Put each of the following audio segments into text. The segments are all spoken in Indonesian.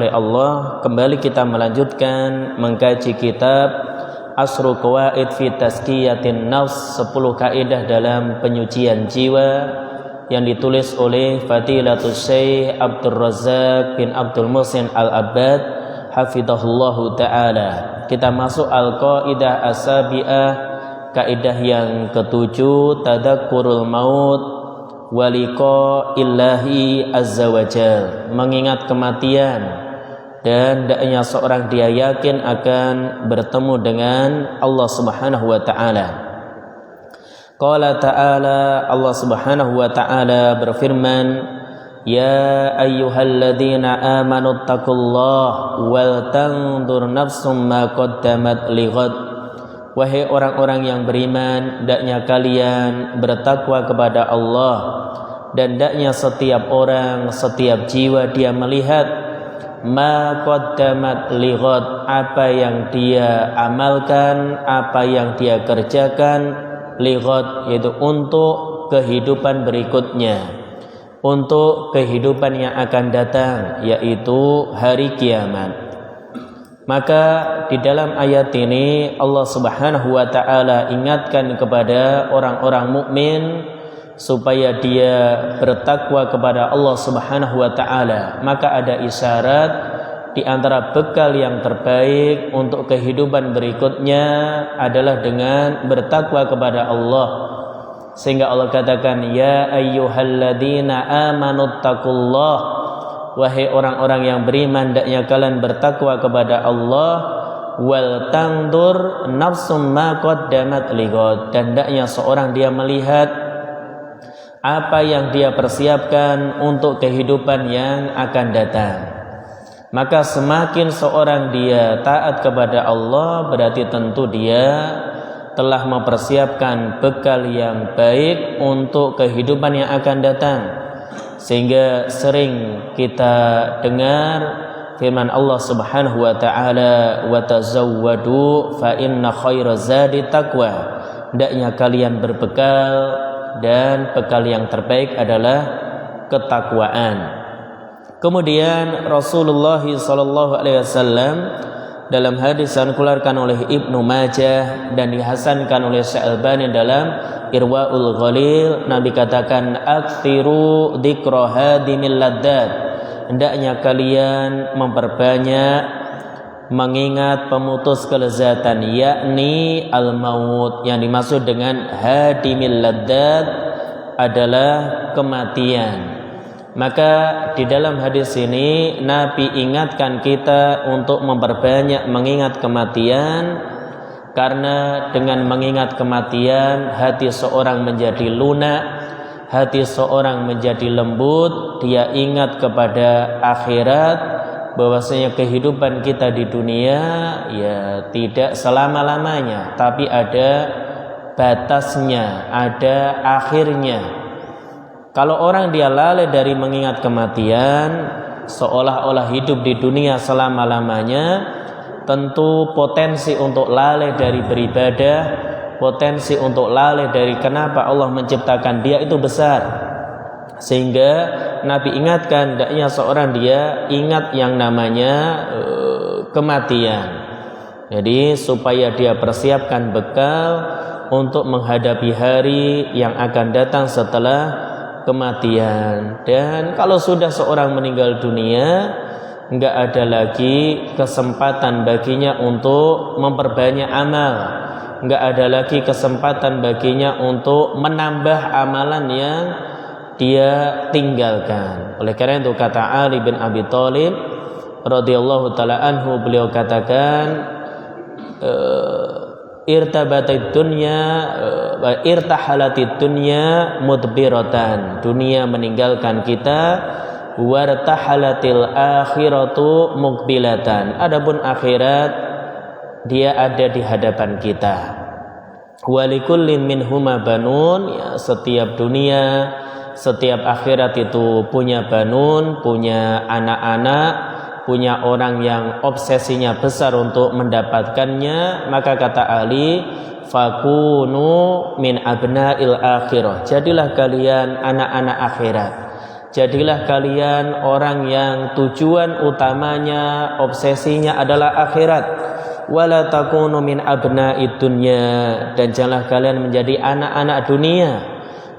oleh Allah, kembali kita melanjutkan mengkaji kitab Asru Qawaid fi Tazkiyatin Nafs, 10 kaidah dalam penyucian jiwa, yang ditulis oleh Fadilatul Syekh Abdul Razak bin Abdul Muhsin Al-Abbad hafidhahullahu ta'ala. Kita masuk Al-Qaidah As-Sabi'ah, kaidah yang ketujuh, Tadakkurul Maut Walika Illahi Azza wa Jal, mengingat kematian dan hendaknya seorang dia yakin akan bertemu dengan Allah Subhanahu wa taala. Qala ta'ala, Allah Subhanahu wa taala berfirman, ya ayyuhalladzina amanu taqullaha wal tanzur nafsum ma qaddamat lighad. Wahai orang-orang yang beriman, hendaknya kalian bertakwa kepada Allah, dan hendaknya setiap orang, setiap jiwa dia melihat ma qaddamat lighad, apa yang dia amalkan, apa yang dia kerjakan, lighad yaitu untuk kehidupan berikutnya, untuk kehidupan yang akan datang, yaitu hari kiamat. Maka di dalam ayat ini Allah Subhanahu wa taala ingatkan kepada orang-orang mukmin supaya dia bertakwa kepada Allah Subhanahu wa taala. Maka ada isyarat di antara bekal yang terbaik untuk kehidupan berikutnya adalah dengan bertakwa kepada Allah. Sehingga Allah katakan, ya ayyuhalladzina amanuttaqullaha, wahai orang-orang yang beriman, hendaknya kalian bertakwa kepada Allah, wal tandur nafsum ma qaddamat lighad, dan hendaknya seorang dia melihat apa yang dia persiapkan untuk kehidupan yang akan datang. Maka semakin seorang dia taat kepada Allah, berarti tentu dia telah mempersiapkan bekal yang baik untuk kehidupan yang akan datang. Sehingga sering kita dengar firman Allah Subhanahu wa taala, wa tazawwadu fa inna khairaz zadi taqwa, hendaknya kalian berbekal dan bekal yang terbaik adalah ketakwaan. Kemudian Rasulullah sallallahu alaihi wasallam dalam hadis yang dikeluarkan oleh Ibnu Majah dan dihasankan oleh Syekh Albani dalam Irwaul Ghalil, Nabi katakan, aktsiru dzikra hadimil laddat, hendaknya kalian memperbanyak mengingat pemutus kelezatan, yakni al-maut. Yang dimaksud dengan hadimil laddat adalah kematian. Maka di dalam hadis ini Nabi ingatkan kita untuk memperbanyak mengingat kematian, karena dengan mengingat kematian hati seorang menjadi lunak, hati seorang menjadi lembut. Dia ingat kepada akhirat, bahwasanya kehidupan kita di dunia ya tidak selama-lamanya, tapi ada batasnya, ada akhirnya. Kalau orang dia lalai dari mengingat kematian, seolah-olah hidup di dunia selama-lamanya, tentu potensi untuk lalai dari beribadah, potensi untuk lalai dari kenapa Allah menciptakan dia itu besar. Sehingga Nabi ingatkan, hendaknya seorang dia ingat yang namanya kematian. Jadi supaya dia persiapkan bekal untuk menghadapi hari yang akan datang setelah kematian. Dan kalau sudah seorang meninggal dunia, enggak ada lagi kesempatan baginya untuk memperbanyak amal, enggak ada lagi kesempatan baginya untuk menambah amalan yang dia tinggalkan. Oleh karena itu kata Ali bin Abi Thalib radhiyallahu taala anhu, beliau katakan, irtabatid dunya wa irtahalatid dunya mudbiratan, dunia meninggalkan kita, wartahalatil akhiratu muqbilatan, adapun akhirat dia ada di hadapan kita. Walikullin minhuma banun, ya, setiap dunia, setiap akhirat itu punya banun, punya anak-anak, punya orang yang obsesinya besar untuk mendapatkannya. Maka kata Ali, fakunu min abna'il akhirah, jadilah kalian anak-anak akhirat. Jadilah kalian orang yang tujuan utamanya, obsesinya adalah akhirat. Wala takunu min abna'id dunya, dan janganlah kalian menjadi anak-anak dunia.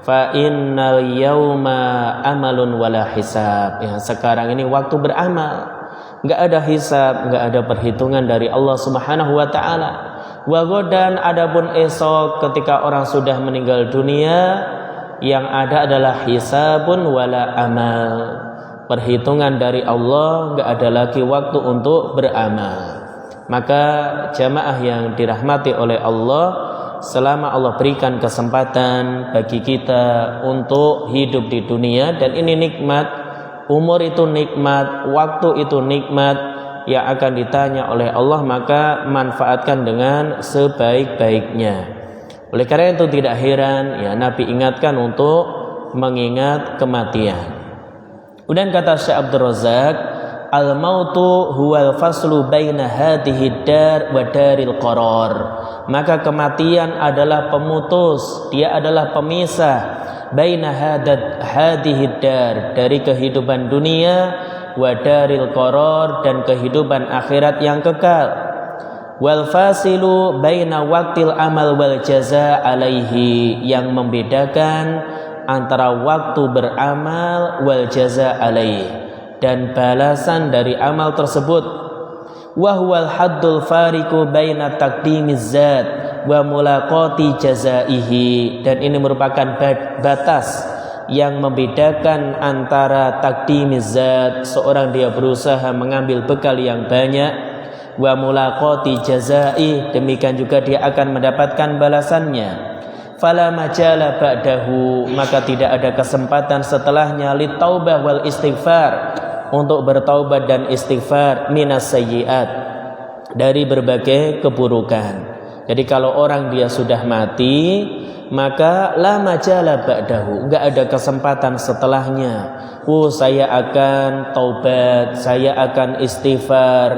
Fa innal yauma amalun wala hisab. Ya, sekarang ini waktu beramal, enggak ada hisab, enggak ada perhitungan dari Allah Subhanahu wa taala. Wa godan, adapun esok ketika orang sudah meninggal dunia, yang ada adalah hisabun wala amal. Perhitungan dari Allah, enggak ada lagi waktu untuk beramal. Maka jamaah yang dirahmati oleh Allah, selama Allah berikan kesempatan bagi kita untuk hidup di dunia, dan ini nikmat, umur itu nikmat, waktu itu nikmat yang akan ditanya oleh Allah, maka manfaatkan dengan sebaik-baiknya. Oleh karena itu tidak heran ya Nabi ingatkan untuk mengingat kematian. Kemudian kata Syekh Abdul Razak, al-mautu huwal faslu baina hadhihi dar wa daril qarar. Maka kematian adalah pemutus, dia adalah pemisah baina hadhihi dar, dari kehidupan dunia, wa daril qarar, dan kehidupan akhirat yang kekal. Wal fasilu baina waqtil amal wal jaza alaihi, yang membedakan antara waktu beramal wal jaza alaihi, dan balasan dari amal tersebut. Wa huwal haddul fariqu baina taqdimiz zat wa mulaqati jazaihi, dan ini merupakan batas yang membedakan antara taqdimiz zat, seorang dia berusaha mengambil bekal yang banyak, wa mulaqati jazai, demikian juga dia akan mendapatkan balasannya. Fala majala ba'dahu, maka tidak ada kesempatan setelahnya li taubah wal istighfar, untuk bertaubat dan istighfar, minas sayyiat, dari berbagai keburukan. Jadi kalau orang dia sudah mati, maka la majala ba'dahu, enggak ada kesempatan setelahnya. Saya akan taubat, saya akan istighfar.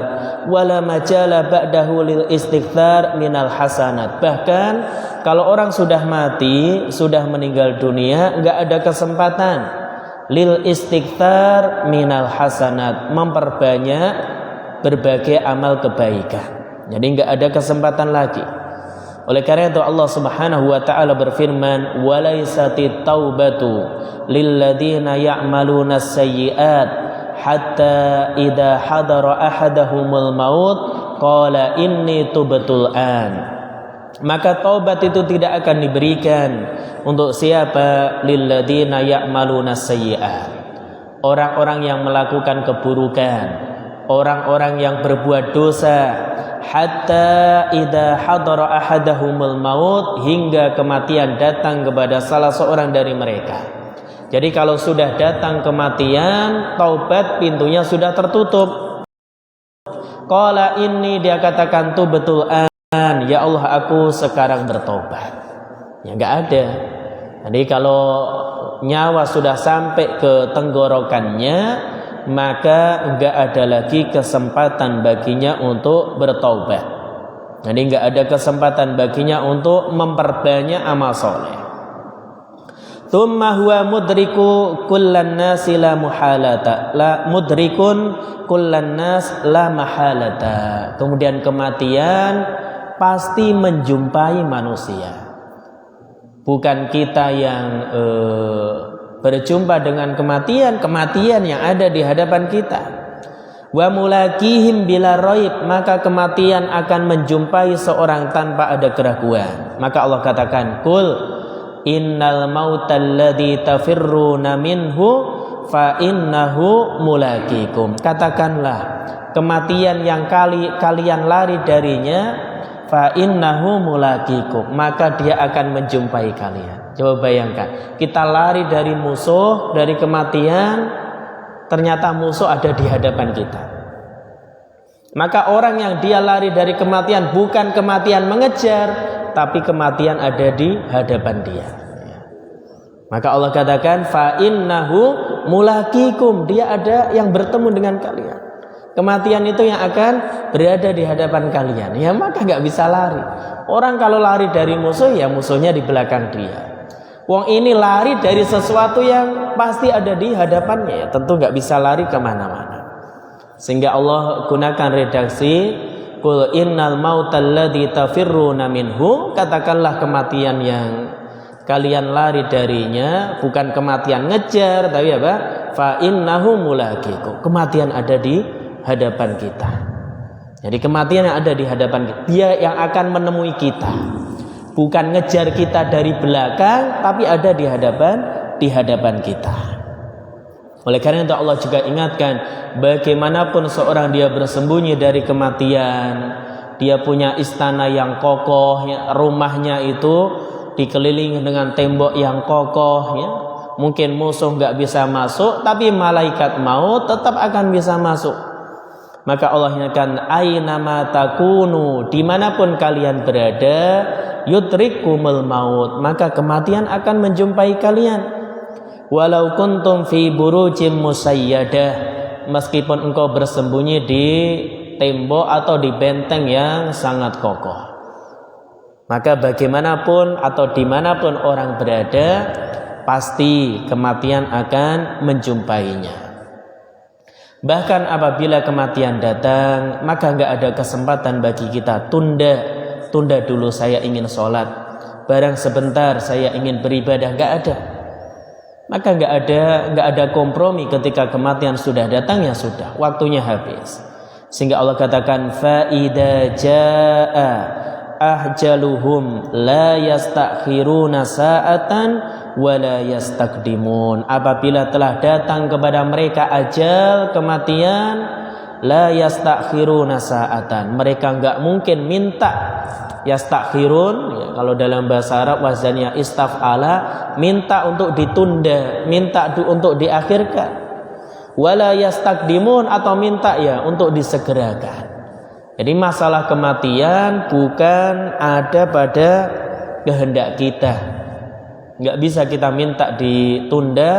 Wala majala ba'dahu lil istighfar minal hasanat. Bahkan kalau orang sudah mati, sudah meninggal dunia, enggak ada kesempatan lil istighfar minal hasanat, memperbanyak berbagai amal kebaikan. Jadi enggak ada kesempatan lagi. Oleh karena itu Allah Subhanahu wa taala berfirman, "Walaisatit taubatu lilladzina ya'maluna sayyi'at hatta idza hadara ahadahumul maut qala inni tubtul an." Maka taubat itu tidak akan diberikan untuk siapa? Lilladzina ya'maluna sayyi'at, orang-orang yang melakukan keburukan, orang-orang yang berbuat dosa. Hatta idza hadara ahadahumul maut, hingga kematian datang kepada salah seorang dari mereka. Jadi kalau sudah datang kematian, taubat pintunya sudah tertutup. Qala inni, dia katakan tubtul an, ya Allah aku sekarang bertobat. Ya enggak ada. Jadi kalau nyawa sudah sampai ke tenggorokannya, maka enggak ada lagi kesempatan baginya untuk bertaubat. Jadi enggak ada kesempatan baginya untuk memperbanyak amal soleh. Tsumma huwa mudriku kullan nas la muhalata, la mudrikun kullan nas la mahalata. Kemudian kematian pasti menjumpai manusia. Bukan kita yang berjumpa dengan kematian yang ada di hadapan kita. Wa mulaqihim bila raib, maka kematian akan menjumpai seorang tanpa ada keraguan. Maka Allah katakan, "Qul innal mautal ladzi tafirruna minhu fa innahu mulaqikum." Katakanlah, kematian yang kalian lari darinya, fa innahu mulaqikum, maka dia akan menjumpai kalian. Coba bayangkan, kita lari dari musuh, dari kematian, ternyata musuh ada di hadapan kita. Maka orang yang dia lari dari kematian, bukan kematian mengejar, tapi kematian ada di hadapan dia. Maka Allah katakan, fa innahu mulaqikum, dia ada yang bertemu dengan kalian. Kematian itu yang akan berada di hadapan kalian. Ya maka gak bisa lari. Orang kalau lari dari musuh, ya musuhnya di belakang dia. Wong ini lari dari sesuatu yang pasti ada di hadapannya, ya tentu nggak bisa lari kemana-mana. Sehingga Allah gunakan redaksi Qul innal mautal ladzi tafirruna minhu, katakanlah kematian yang kalian lari darinya bukan kematian ngejar, tapi apa? Fa innahu mulaqiku. Kematian ada di hadapan kita. Jadi kematian yang ada di hadapan kita, dia yang akan menemui kita. Bukan ngejar kita dari belakang, tapi ada di hadapan kita. Oleh karena itu Allah juga ingatkan, bagaimanapun seorang dia bersembunyi dari kematian, dia punya istana yang kokoh, ya, rumahnya itu dikelilingi dengan tembok yang kokoh, ya. Mungkin musuh nggak bisa masuk, tapi malaikat maut tetap akan bisa masuk. Maka Allah ingatkan, ainama takunu, dimanapun kalian berada, yudrikumul maut, maka kematian akan menjumpai kalian. Walau kuntum fi burujim musayyadah, meskipun engkau bersembunyi di tembok atau di benteng yang sangat kokoh. Maka bagaimanapun atau dimanapun orang berada, pasti kematian akan menjumpainya. Bahkan apabila kematian datang, maka nggak ada kesempatan bagi kita tunda dulu, saya ingin sholat, barang sebentar saya ingin beribadah, nggak ada. Maka nggak ada kompromi ketika kematian sudah datang, ya sudah, waktunya habis. Sehingga Allah katakan, fa idza jaa ahjaluhum la yastakhiruna sa'atan wa la yastaqdimun. Apabila telah datang kepada mereka ajal kematian, la yastakhiruna sa'atan, mereka enggak mungkin minta. Yastakhirun, ya, kalau dalam bahasa Arab wazannya istaf'ala, minta untuk ditunda, minta untuk diakhirkan. Wala yastaqdimun, atau minta ya untuk disegerakan. Jadi masalah kematian bukan ada pada kehendak kita. Enggak bisa kita minta ditunda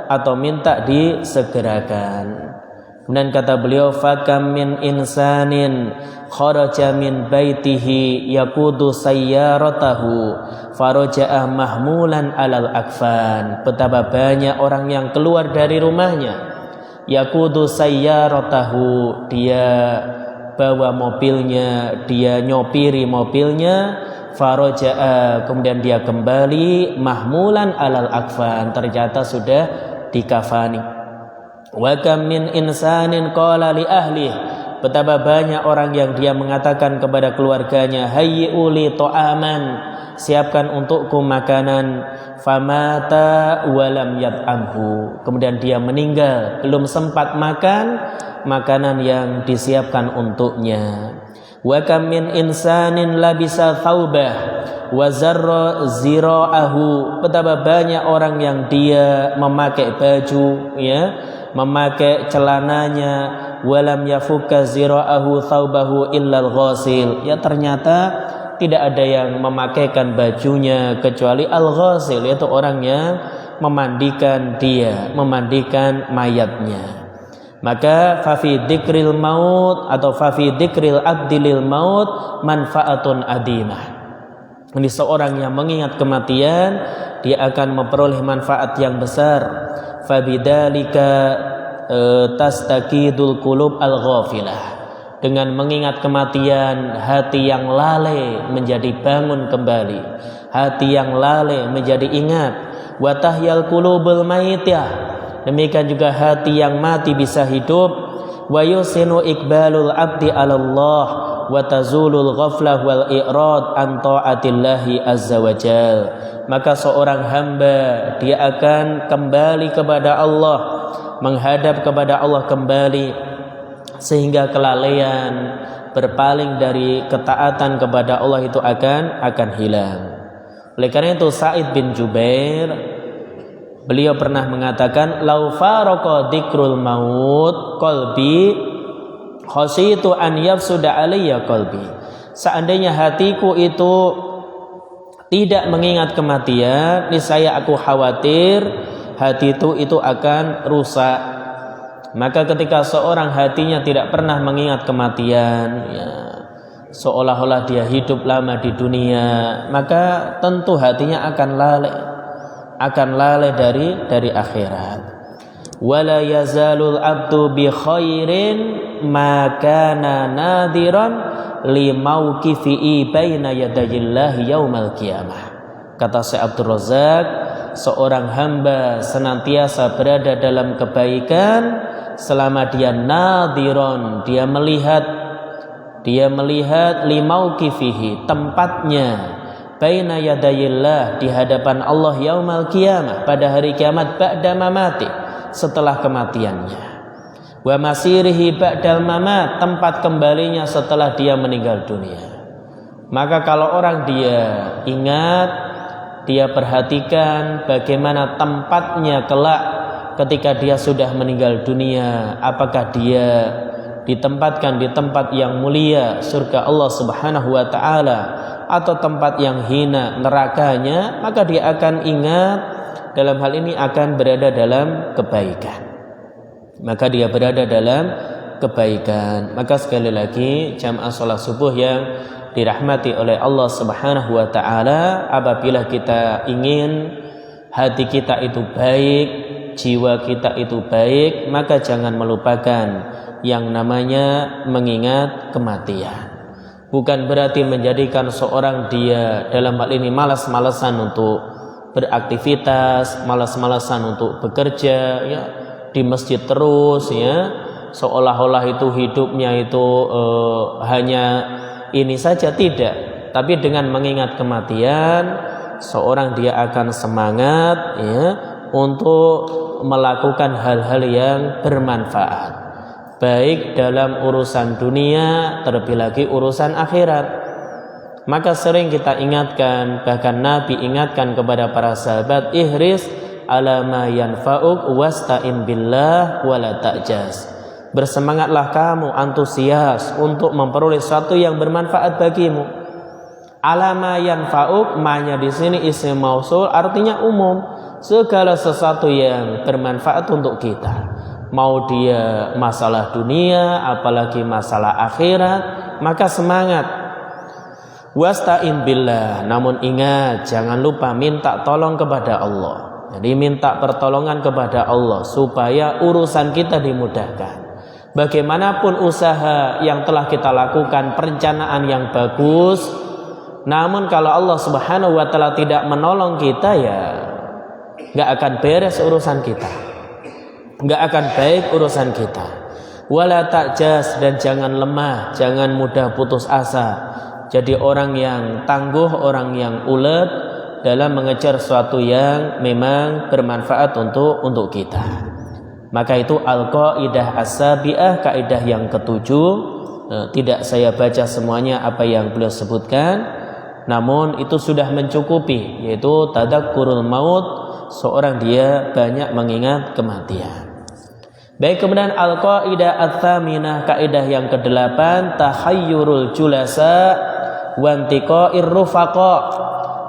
atau minta disegerakan. Kemudian kata beliau, fakam min insanin kharaja min baitihi yaqudu sayyaratahu faraja'ah mahmulan alal akfan. Betapa banyak orang yang keluar dari rumahnya, yaqudu sayyaratahu, dia bawa mobilnya, dia nyopiri mobilnya, faraja'a, kemudian dia kembali mahmulan alal akfan, ternyata sudah dikafani. Wa kam min insanin qala li ahli, betapa banyak orang yang dia mengatakan kepada keluarganya, hayyi'u li ta'aman, siapkan untukku makanan, famata wa lam yat'amhu, kemudian dia meninggal belum sempat makan makanan yang disiapkan untuknya. Wa kam min insanin labisa thawbah wa zarra zira'ahu, betapa banyak orang yang dia memakai baju, ya, memakai celananya, walam yafukka zira'ahu thawbahu illal ghasil, ya ternyata tidak ada yang memakaikan bajunya kecuali al-ghasil, yaitu orang yang memandikan dia, memandikan mayatnya. Maka fafi dzikril maut atau fafi dzikril abdilil maut manfaatun adimah. Ini seorang yang mengingat kematian, dia akan memperoleh manfaat yang besar. Fabidzalika tastakidul qulub al-ghafilah. Dengan mengingat kematian, hati yang lalai menjadi bangun kembali, hati yang lalai menjadi ingat. Wa tahyal qulubul maitah, demikian juga hati yang mati bisa hidup. Wa yusinu iqbalul abdi 'ala Allah wa tazulul ghaflah wal i'rad an ta'atillahi azza wajal. Maka seorang hamba dia akan kembali kepada Allah, menghadap kepada Allah kembali, sehingga kelalaian berpaling dari ketaatan kepada Allah itu akan hilang. Oleh karena itu Sa'id bin Jubair, beliau pernah mengatakan, lau faraqa dzikrul maut qalbi khasyitu an yafsuda alayya qalbi. Seandainya hatiku itu tidak mengingat kematian, niscaya aku khawatir hati itu akan rusak. Maka ketika seorang hatinya tidak pernah mengingat kematian, ya, seolah-olah dia hidup lama di dunia, maka tentu hatinya akan lalai. akan lalai dari akhirat. Wala yazalul abdu bi khairin ma kana nadiran li mauqifi baina yadayillahi yaumal qiyamah. Kata Syekh Abdul Razak, seorang hamba senantiasa berada dalam kebaikan selama dia nadiron, dia melihat li mauqifihi, tempatnya baina yadayillah, di hadapan Allah yaumal qiyamah, pada hari kiamat, ba'da mamati, setelah kematiannya, wa masirihi ba'dal mamat, tempat kembalinya setelah dia meninggal dunia. Maka kalau orang dia ingat, dia perhatikan bagaimana tempatnya kelak ketika dia sudah meninggal dunia, apakah dia ditempatkan di tempat yang mulia, surga Allah Subhanahu wa taala, atau tempat yang hina, nerakanya, maka dia akan ingat, dalam hal ini akan berada dalam kebaikan. Maka dia berada dalam kebaikan. Maka sekali lagi jamaah salat subuh yang dirahmati oleh Allah Subhanahu wa taala, apabila kita ingin hati kita itu baik, jiwa kita itu baik, maka jangan melupakan yang namanya mengingat kematian. Bukan berarti menjadikan seorang dia dalam hal ini malas-malasan untuk beraktivitas, malas-malasan untuk bekerja, ya, di masjid terus, ya, seolah-olah itu hidupnya itu hanya ini saja. Tidak, tapi dengan mengingat kematian, seorang dia akan semangat, ya, untuk melakukan hal-hal yang bermanfaat, baik dalam urusan dunia, terlebih lagi urusan akhirat. Maka sering kita ingatkan, bahkan Nabi ingatkan kepada para sahabat, ihris ala ma yanfa'uk wasta'in billah wala ta'jas. Bersemangatlah kamu, antusias untuk memperoleh sesuatu yang bermanfaat bagimu. Ala ma yanfa'uk, ma-nya di sini isim mausul, artinya umum, segala sesuatu yang bermanfaat untuk kita. Mau dia masalah dunia, apalagi masalah akhirat, maka semangat. Wasta'in billah, namun ingat, jangan lupa minta tolong kepada Allah. Jadi minta pertolongan kepada Allah supaya urusan kita dimudahkan. Bagaimanapun usaha yang telah kita lakukan, perencanaan yang bagus, namun kalau Allah Subhanahu wa taala tidak menolong kita, ya gak akan beres urusan kita, gak akan baik urusan kita. Wala ta'jas, dan jangan lemah, jangan mudah putus asa. Jadi orang yang tangguh, orang yang ulet dalam mengejar sesuatu yang memang bermanfaat untuk kita. Maka itu al-qaidah as-sabi'ah, kaidah yang ketujuh. Tidak saya baca semuanya apa yang beliau sebutkan, namun itu sudah mencukupi, yaitu tadakkurul maut, seorang dia banyak mengingat kematian. Baik, kemudian al-qaidah ats-tsaminah, kaidah yang ke-8, tahayyurul julasa wantiqa'ir rufaqa,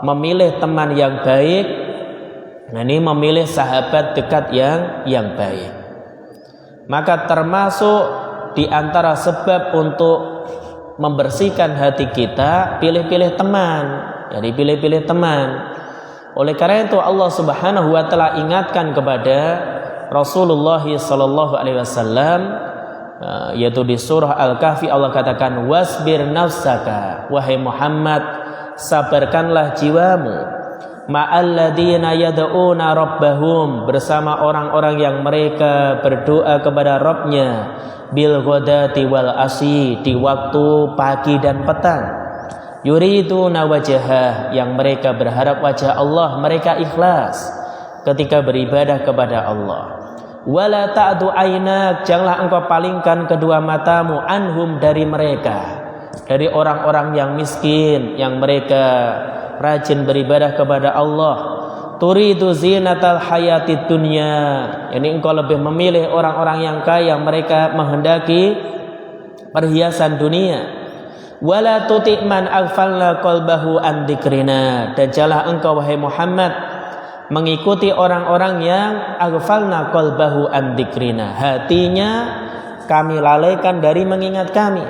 memilih teman yang baik. Nah, ini memilih sahabat dekat yang baik. Maka termasuk di antara sebab untuk membersihkan hati kita, pilih-pilih teman. Jadi pilih-pilih teman. Oleh karena itu Allah Subhanahu wa taala ingatkan kepada Rasulullah sallallahu alaihi wasallam, yaitu di surah Al-Kahfi Allah katakan, wasbir nafsaka, wahai Muhammad, sabarkanlah jiwamu, ma'alladina yad'una rabbahum, bersama orang-orang yang mereka berdoa kepada Rabbnya, bil ghadati wal asyi, di waktu pagi dan petang, yuriduna wajhah, yang mereka berharap wajah Allah, mereka ikhlas ketika beribadah kepada Allah. Wala ta'du ainak, janganlah engkau palingkan kedua matamu, anhum, dari mereka, dari orang-orang yang miskin, yang mereka rajin beribadah kepada Allah. Turidu zinatal hayatid dunya, yani engkau lebih memilih orang-orang yang kaya, mereka menghendaki perhiasan dunia. Wala tuti' man aghfalna qalbahu an dzikrina, dan janganlah engkau wahai Muhammad mengikuti orang-orang yang aghfalna qalbahu an dzikrina, hatinya kami lalaikan dari mengingat kami.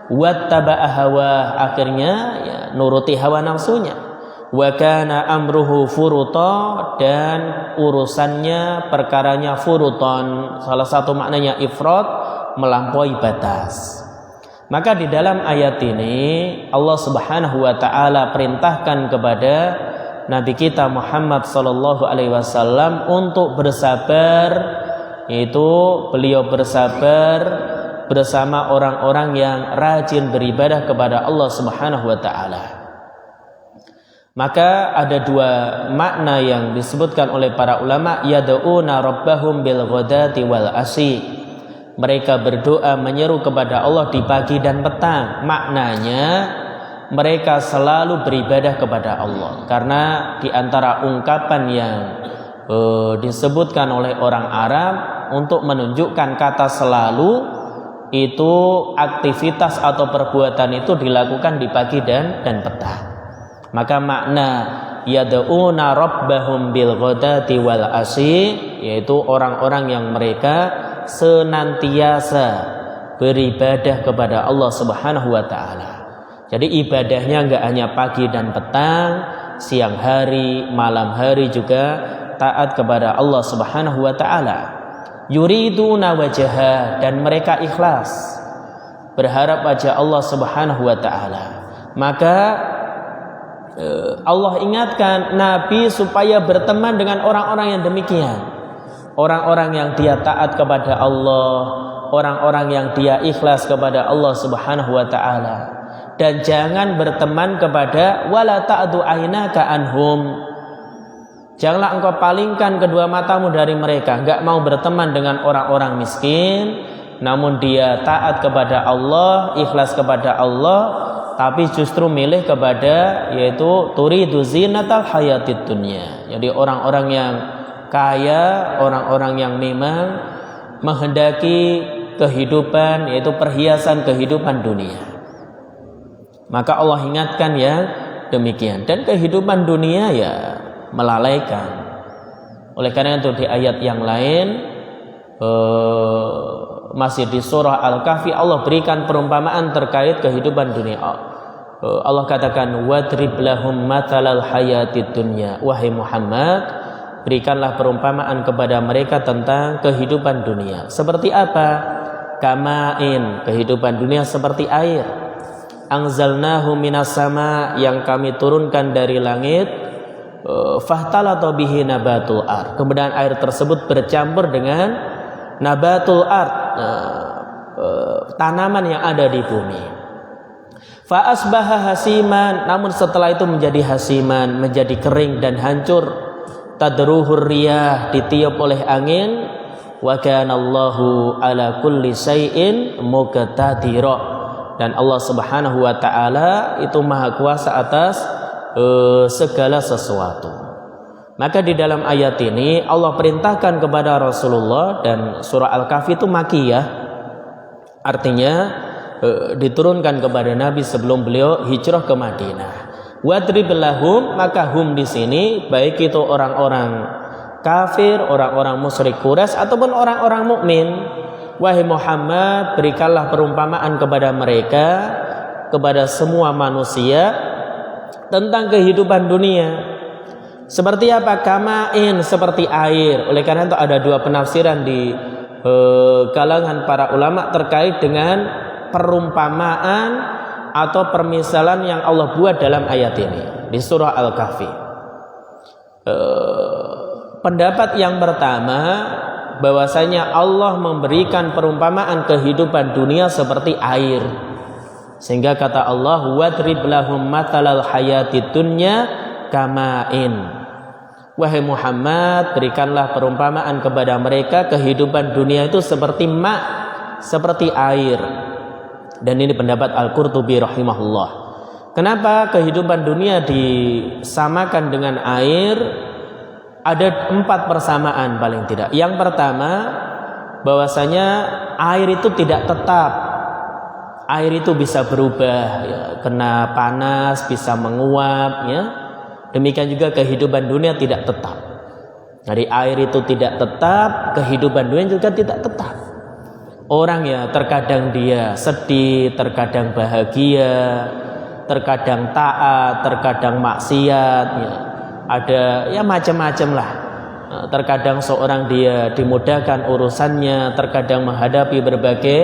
Wattaba'a hawa, akhirnya ya nuruti hawa nafsunya. wa kana amruhu furuta, dan urusannya perkaranya furuton. Salah satu maknanya ifrat, melampaui batas. Maka di dalam ayat ini Allah Subhanahu wa taala perintahkan kepada Nabi kita Muhammad sallallahu alaihi wasallam untuk bersabar, yaitu beliau bersabar bersama orang-orang yang rajin beribadah kepada Allah Subhanahu wa taala. Maka ada dua makna yang disebutkan oleh para ulama, yad'una rabbahum bil ghadati wal asyi. Mereka berdoa menyeru kepada Allah di pagi dan petang. Maknanya mereka selalu beribadah kepada Allah. Karena di antara ungkapan yang disebutkan oleh orang Arab untuk menunjukkan kata selalu, itu aktivitas atau perbuatan itu dilakukan di pagi dan petang. Maka makna yad'una rabbahum bil ghadati wal asyi, yaitu orang-orang yang mereka senantiasa beribadah kepada Allah Subhanahu wa taala. Jadi ibadahnya enggak hanya pagi dan petang, siang hari, malam hari juga taat kepada Allah Subhanahu wa taala. Yuriduna wajha, dan mereka ikhlas berharap wajah Allah Subhanahu wa taala. Maka Allah ingatkan Nabi supaya berteman dengan orang-orang yang demikian. Orang-orang yang dia taat kepada Allah, orang-orang yang dia ikhlas kepada Allah Subhanahu wa taala. Dan jangan berteman kepada wala ta'du ainaka anhum. Janganlah engkau palingkan kedua matamu dari mereka. Enggak mau berteman dengan orang-orang miskin, namun dia taat kepada Allah, ikhlas kepada Allah, tapi justru milih kepada, yaitu turidu zinatal hayatid dunya. Jadi orang-orang yang kaya, orang-orang yang memang menghendaki kehidupan, yaitu perhiasan kehidupan dunia. Maka Allah ingatkan yang demikian. Dan kehidupan dunia ya melalaikan. Oleh karena itu di ayat yang lain, masih di surah Al-Kahfi, Allah berikan perumpamaan terkait kehidupan dunia. Allah katakan, wadrib lahum mathalal hayatid dunya. Wahai Muhammad, berikanlah perumpamaan kepada mereka tentang kehidupan dunia. Seperti apa? Kamain, kehidupan dunia seperti air. Anzalnahu minas sama, yang kami turunkan dari langit. Fahtalata bihi nabatul ard. Kemudian air tersebut bercampur dengan nabatul ard, tanaman yang ada di bumi. Fa asbaha hasiman, namun setelah itu menjadi hasiman, menjadi kering dan hancur. Tadruhur riyah, ditiup oleh angin. Wa kana Allahu ala kulli syai'in muqtadira, dan Allah Subhanahu wa taala itu maha kuasa atas segala sesuatu. Maka di dalam ayat ini Allah perintahkan kepada Rasulullah, dan surah Al-Kahfi itu makiyah, artinya diturunkan kepada Nabi sebelum beliau hijrah ke Madinah. Wadrib lahum, maka hum di sini baik itu orang-orang kafir, orang-orang musyrik Quraisy ataupun orang-orang mukmin. Wahai Muhammad, berikanlah perumpamaan kepada mereka, kepada semua manusia tentang kehidupan dunia. Seperti apa? Kamain, seperti air. Oleh karena itu ada dua penafsiran di kalangan para ulama terkait dengan perumpamaan atau permisalan yang Allah buat dalam ayat ini di surah Al-Kahfi. Pendapat yang pertama, bahwasanya Allah memberikan perumpamaan kehidupan dunia seperti air. Sehingga kata Allah, wadrib lahum mathalal hayatid dunya kamain. Wahai Muhammad, berikanlah perumpamaan kepada mereka kehidupan dunia itu seperti seperti air. Dan ini pendapat Al-Qurtubi rahimahullah. Kenapa kehidupan dunia disamakan dengan air? Ada 4 persamaan paling tidak. Yang pertama, bahwasanya air itu tidak tetap. Air itu bisa berubah, ya, kena panas, bisa menguap, ya. Demikian juga kehidupan dunia tidak tetap. Jadi air itu tidak tetap, kehidupan dunia juga tidak tetap. Orang ya terkadang dia sedih, terkadang bahagia, terkadang taat, terkadang maksiat, ya. Ada ya macam-macam lah. Terkadang seorang dia dimudahkan urusannya, terkadang menghadapi berbagai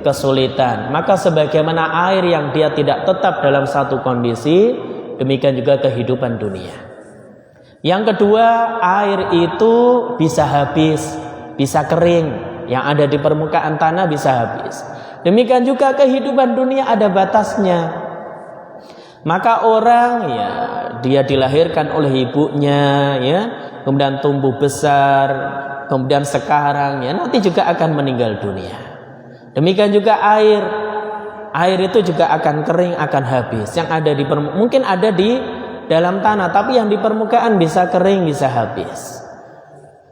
kesulitan. Maka sebagaimana air yang dia tidak tetap dalam satu kondisi, demikian juga kehidupan dunia. Yang kedua, air itu bisa habis, bisa kering. Yang ada di permukaan tanah bisa habis. Demikian juga kehidupan dunia ada batasnya. Maka orang ya dia dilahirkan oleh ibunya ya, kemudian tumbuh besar, kemudian sekarang ya nanti juga akan meninggal dunia. Demikian juga air. Air itu juga akan kering, akan habis. Yang ada di mungkin ada di dalam tanah, tapi yang di permukaan bisa kering, bisa habis.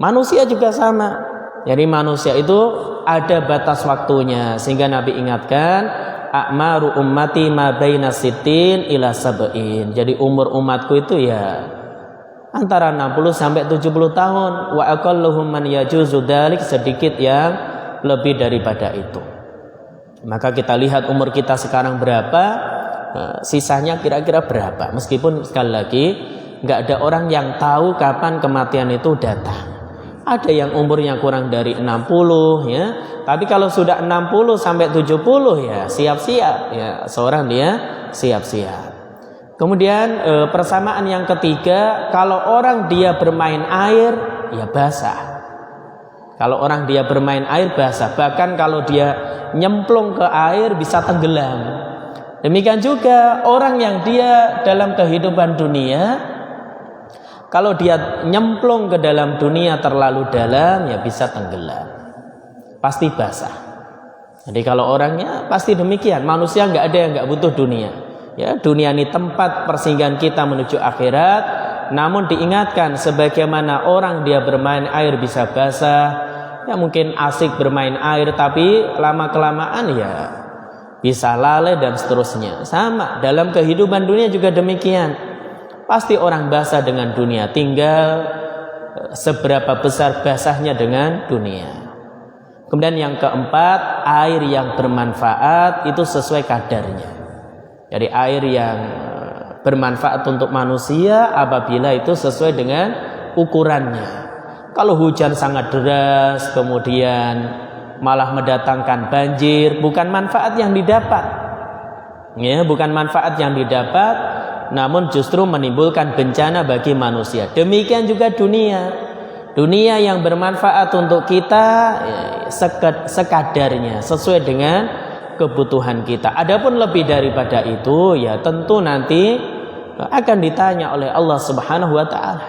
Manusia juga sama. Jadi manusia itu ada batas waktunya, sehingga Nabi ingatkan a'maru ummati ma baina sittin ila sab'in. Jadi umur umatku itu ya antara 60 sampai 70 tahun. Wa aqalluhum man yajuzu dzalik, sedikit yang lebih daripada itu. Maka kita lihat umur kita sekarang berapa, sisanya kira-kira berapa. Meskipun sekali lagi enggak ada orang yang tahu kapan kematian itu datang. Ada yang umurnya kurang dari 60 ya. Tapi kalau sudah 60 sampai 70 ya siap-siap ya, seorang dia siap-siap. Kemudian persamaan yang ketiga, kalau orang dia bermain air ya basah. Kalau orang dia bermain air basah, bahkan kalau dia nyemplung ke air bisa tenggelam. Demikian juga orang yang dia dalam kehidupan dunia, kalau dia nyemplung ke dalam dunia terlalu dalam ya bisa tenggelam, pasti basah. Jadi kalau orangnya pasti demikian. Manusia nggak ada yang nggak butuh dunia. Ya, dunia ini tempat persinggahan kita menuju akhirat. Namun diingatkan sebagaimana orang dia bermain air bisa basah, ya mungkin asik bermain air tapi lama kelamaan ya bisa lalai dan seterusnya. Sama dalam kehidupan dunia juga demikian. Pasti orang basah dengan dunia, tinggal seberapa besar basahnya dengan dunia. Kemudian yang keempat, air yang bermanfaat itu sesuai kadarnya. Jadi air yang bermanfaat untuk manusia apabila itu sesuai dengan ukurannya. Kalau hujan sangat deras kemudian malah mendatangkan banjir, bukan manfaat yang didapat. Ya, bukan manfaat yang didapat, namun justru menimbulkan bencana bagi manusia. Demikian juga dunia. Dunia yang bermanfaat untuk kita sekadarnya, sesuai dengan kebutuhan kita. Adapun lebih daripada itu ya tentu nanti akan ditanya oleh Allah Subhanahu wa taala.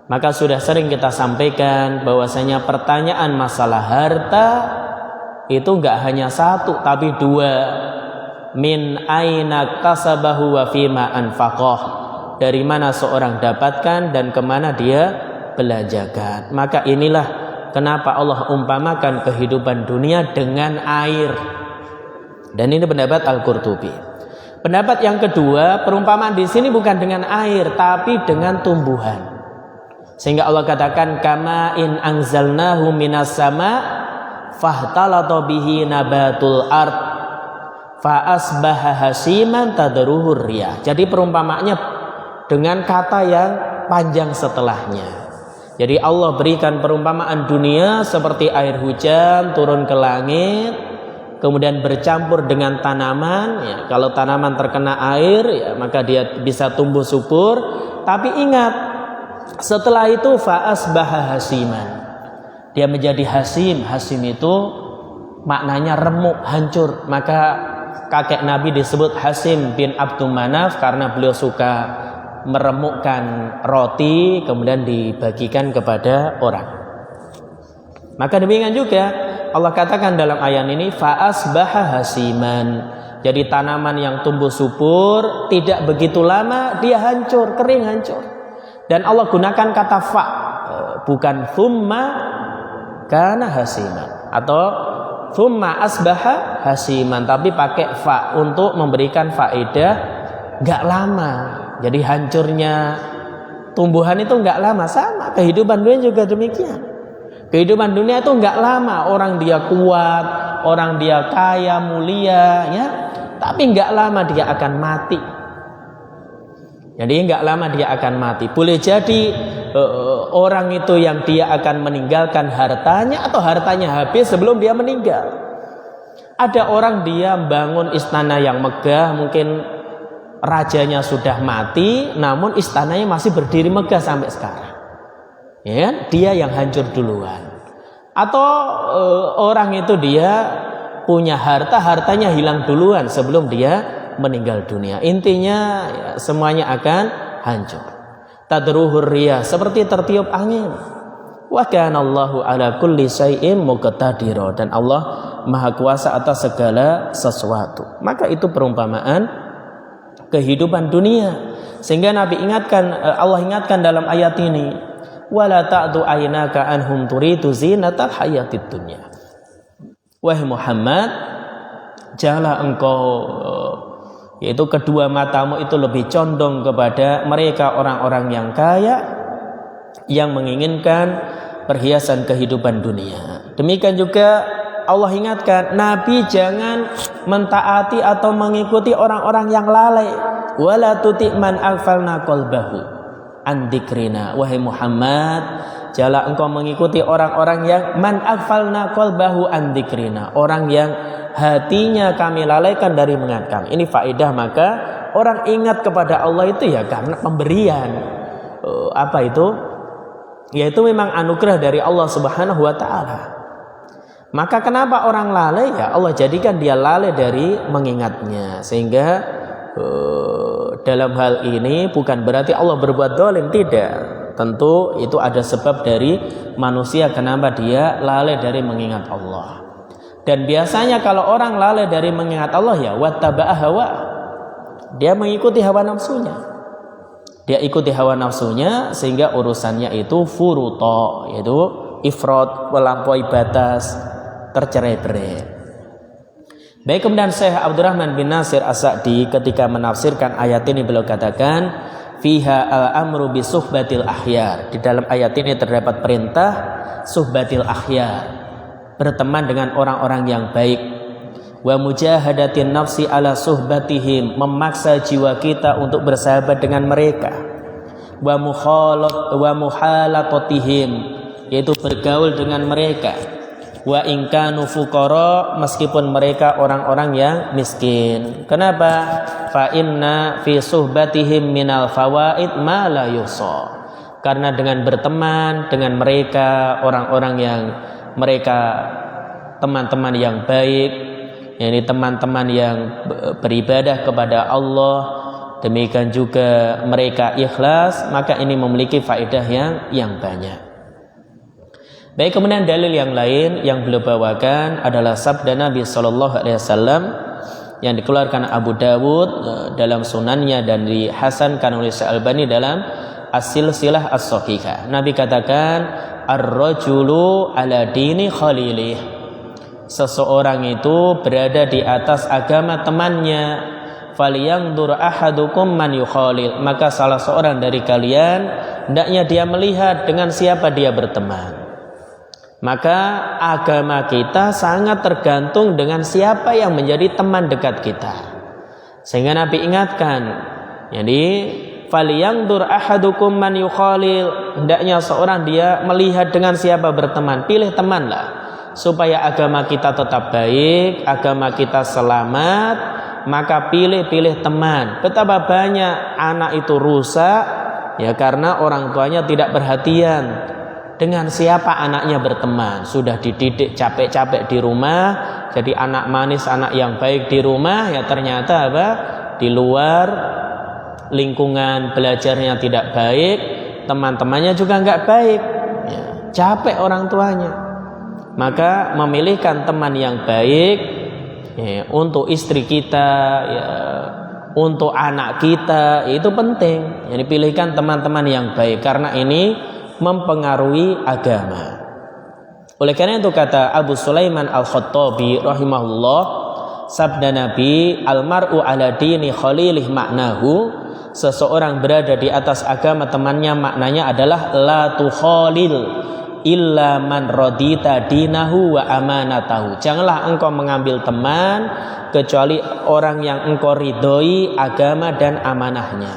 Maka sudah sering kita sampaikan bahwasanya pertanyaan masalah harta itu enggak hanya satu tapi dua. Min aina kasabahu wa fima anfaqah, dari mana seorang dapatkan dan kemana dia belanjakan. Maka inilah kenapa Allah umpamakan kehidupan dunia dengan air. Dan ini pendapat Al-Qurtubi. Pendapat yang kedua, perumpamaan di sini bukan dengan air tapi dengan tumbuhan. Sehingga Allah katakan kama in anzalnahu minas sama fahtalata bihi nabatul ard fa asbaha hasiman tadruhur riyah. Jadi perumpamaannya dengan kata yang panjang setelahnya. Jadi Allah berikan perumpamaan dunia seperti air hujan turun ke langit, kemudian bercampur dengan tanaman. Ya, kalau tanaman terkena air, ya, maka dia bisa tumbuh subur. Tapi ingat, setelah itu fa asbaha hasiman. Dia menjadi hasim. Hasim itu maknanya remuk, hancur. Maka kakek Nabi disebut Hasim bin Abdul Manaf karena beliau suka meremukkan roti kemudian dibagikan kepada orang. Maka demikian juga Allah katakan dalam ayat ini fa asbaha hasiman. Jadi tanaman yang tumbuh subur tidak begitu lama dia hancur, kering hancur. Dan Allah gunakan kata fa, bukan thumma kana hasiman atau thumma asbaha hasiman, tapi pakai fa untuk memberikan faedah enggak lama. Jadi hancurnya tumbuhan itu enggak lama. Sama kehidupan dunia juga demikian. Kehidupan dunia itu enggak lama. Orang dia kuat, orang dia kaya, mulia ya. tapi nggak lama dia akan mati. Jadi nggak lama dia akan mati. Boleh jadi orang itu yang dia akan meninggalkan hartanya atau hartanya habis sebelum dia meninggal. Ada orang dia bangun istana yang megah, mungkin rajanya sudah mati, namun istananya masih berdiri megah sampai sekarang. Ya, dia yang hancur duluan. Atau orang itu dia punya hartanya hilang duluan sebelum dia meninggal dunia. Intinya ya, semuanya akan hancur. Tadruhur riyah, seperti tertiup angin. Wa kana Allahu ala kulli syai'in muqtadira, dan Allah Maha Kuasa atas segala sesuatu. Maka itu perumpamaan kehidupan dunia. Sehingga Nabi ingatkan, Allah ingatkan dalam ayat ini, wala ta'du aynaka anhum turidu zinatal hayatid dunya. Wahai Muhammad, janganlah engkau, yaitu kedua matamu itu lebih condong kepada mereka orang-orang yang kaya yang menginginkan perhiasan kehidupan dunia. Demikian juga Allah ingatkan Nabi jangan mentaati atau mengikuti orang-orang yang lalai. Wala tuti' man aghfalna qalbahu an dzikrina. Wahai Muhammad, janganlah engkau mengikuti orang-orang yang man aghfalna qalbahu an dzikrina, orang yang hatinya kami lalaikan dari mengingat kami. Ini faedah, maka orang ingat kepada Allah itu ya karena pemberian. Apa itu? Yaitu memang anugerah dari Allah Subhanahu wa taala. Maka kenapa orang lalai? Ya Allah jadikan dia lalai dari mengingatnya. Sehingga dalam hal ini bukan berarti Allah berbuat zalim, tidak. Tentu itu ada sebab dari manusia kenapa dia lalai dari mengingat Allah. Dan biasanya kalau orang lalai dari mengingat Allah ya wattaba'a hawa, dia mengikuti hawa nafsunya. Dia ikuti hawa nafsunya sehingga urusannya itu furuto, yaitu ifrat, melampaui batas, tercerai-berai. Baik, kemudian Syekh Abdurrahman bin Nasir As-Sa'di ketika menafsirkan ayat ini beliau katakan fiha al-amru bi suhbatil akhyar. Di dalam ayat ini terdapat perintah suhbatil akhyar, berteman dengan orang-orang yang baik. Wa mujahadatin nafsi ala suhbatihim, memaksa jiwa kita untuk bersahabat dengan mereka. Wa muhalaqatihim, yaitu bergaul dengan mereka. Wa in kanu fuqara, meskipun mereka orang-orang yang miskin. Kenapa? Fa inna fi suhbatihim minal fawaid ma la yuhsa. Karena dengan berteman dengan mereka, orang-orang yang mereka teman-teman yang baik, yakni teman-teman yang beribadah kepada Allah, demikian juga mereka ikhlas, maka ini memiliki faedah yang banyak. Baik, kemudian dalil yang lain yang beliau bawakan adalah sabda Nabi sallallahu alaihi wasallam yang dikeluarkan Abu Dawud dalam sunannya dan dihasankan oleh Syekh Albani dalam As-Silsilah As-Shahihah. Nabi katakan, ar-rajulu ala dini khalilih. Seseorang itu berada di atas agama temannya. Falyanzur ahadukum man yukhalil, maka salah seorang dari kalian hendaknya dia melihat dengan siapa dia berteman. Maka agama kita sangat tergantung dengan siapa yang menjadi teman dekat kita. Sehingga Nabi ingatkan, jadi falyanzur ahadukum man yukhalil, hendaknya seorang dia melihat dengan siapa berteman. Pilih temanlah supaya agama kita tetap baik, agama kita selamat, maka pilih-pilih teman. Betapa banyak anak itu rusak ya karena orang tuanya tidak perhatian dengan siapa anaknya berteman. Sudah dididik capek-capek di rumah, jadi anak manis, anak yang baik di rumah, ya ternyata apa? Di luar lingkungan belajarnya tidak baik, teman-temannya juga nggak baik. Ya, capek orang tuanya. Maka memilihkan teman yang baik ya, untuk istri kita, ya, untuk anak kita itu penting. Jadi pilihkan teman-teman yang baik karena ini mempengaruhi agama. Oleh karena itu kata Abu Sulaiman Al-Khattabi rahimahullah, sabda Nabi, al-mar'u ala dini khalilih maknahu, seseorang berada di atas agama temannya maknanya adalah la tukhalil, illa man radita dinahu wa amanatahu. Janganlah engkau mengambil teman kecuali orang yang engkau ridhoi agama dan amanahnya.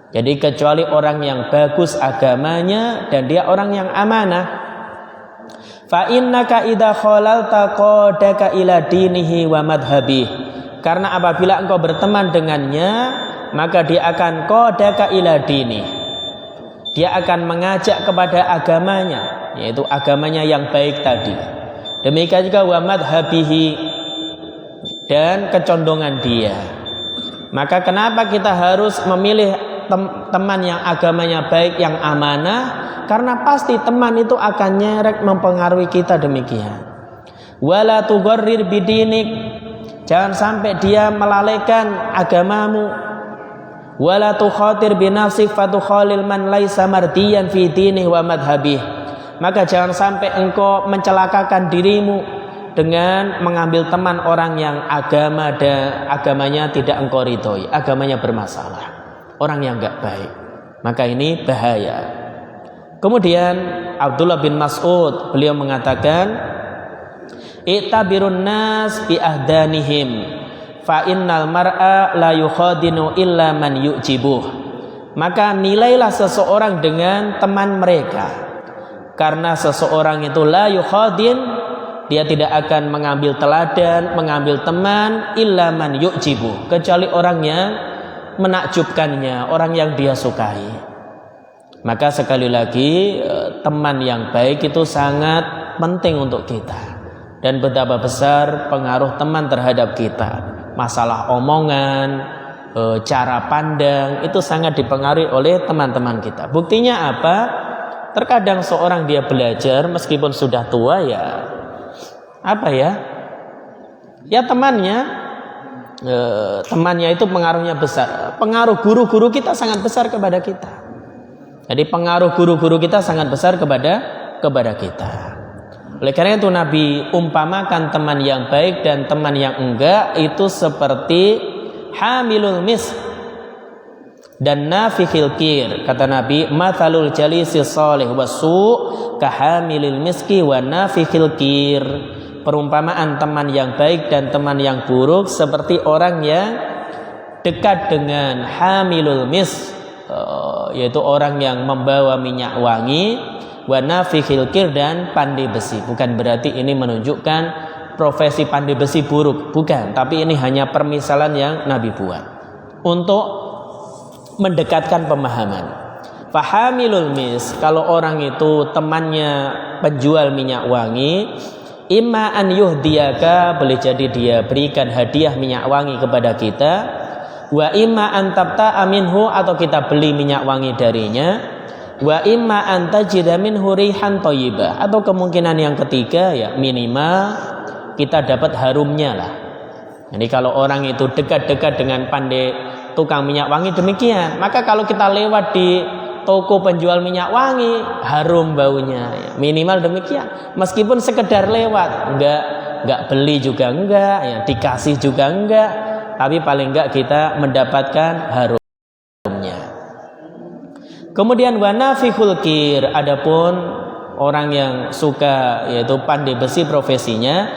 Jadi kecuali orang yang bagus agamanya dan dia orang yang amanah. Fa innaka idza khalalta qadaka ila dinihi wa madhhabih. Karena apabila engkau berteman dengannya, maka dia akan qadaka ila dini. Dia akan mengajak kepada agamanya, yaitu agamanya yang baik tadi. Demikian juga wa madhhabihi, dan kecondongan dia. Maka kenapa kita harus memilih teman yang agamanya baik, yang amanah? Karena pasti teman itu akan nyerek mempengaruhi kita demikian. Wala tugharrir bidinik, jangan sampai dia melalaikan agamamu. Wala tukhatir binafsik fatukhalil man laisa mardiyan fi dinih wa madhabih. Maka jangan sampai engkau mencelakakan dirimu dengan mengambil teman orang yang agama dan agamanya tidak engkau ridhoi, agamanya bermasalah, orang yang enggak baik. Maka ini bahaya. Kemudian Abdullah bin Mas'ud beliau mengatakan, "I'tabirun nas bi ahdanihim fa innal mar'a la yukhadinu illa man yu'jibuh." Maka nilailah seseorang dengan teman mereka, karena seseorang itu la yukhadin, dia tidak akan mengambil teladan, mengambil teman illa man yu'jibuh, kecuali orang yang menakjubkannya, orang yang dia sukai. Maka sekali lagi, teman yang baik itu sangat penting untuk kita. Dan betapa besar pengaruh teman terhadap kita. Masalah omongan, cara pandang, itu sangat dipengaruhi oleh teman-teman kita. Buktinya apa? Terkadang seorang dia belajar meskipun sudah tua, ya apa ya? Ya temannya itu pengaruhnya besar. Pengaruh guru-guru kita sangat besar kepada kita. Jadi pengaruh guru-guru kita sangat besar kepada kita. Oleh karena itu Nabi umpamakan teman yang baik dan teman yang enggak itu seperti hamilul mis dan nafikhil kir. Kata Nabi, mathalul jalisi salih wasu kahamilil miski wa nafikhil kir. Perumpamaan teman yang baik dan teman yang buruk seperti orang yang dekat dengan hamilul mis, yaitu orang yang membawa minyak wangi, wa nafikhil kir, dan pandai besi. Bukan berarti ini menunjukkan profesi pandai besi buruk, bukan, tapi ini hanya permisalan yang Nabi buat untuk mendekatkan pemahaman. Fahamilul mis, kalau orang itu temannya penjual minyak wangi, imma an yuhdiyaka, boleh jadi dia berikan hadiah minyak wangi kepada kita, wa imma an tabta'a minhu, atau kita beli minyak wangi darinya, wa imma an tajida minhu rihan thayyibah, atau kemungkinan yang ketiga ya minimal kita dapat harumnya lah. Jadi kalau orang itu dekat-dekat dengan pandai tukang minyak wangi demikian, maka kalau kita lewat di toko penjual minyak wangi, harum baunya ya. Minimal demikian. Meskipun sekedar lewat, enggak beli juga enggak, ya dikasih juga enggak, tapi paling enggak kita mendapatkan harumnya. Kemudian wa nafikhul kir, adapun orang yang suka yaitu pandai besi profesinya,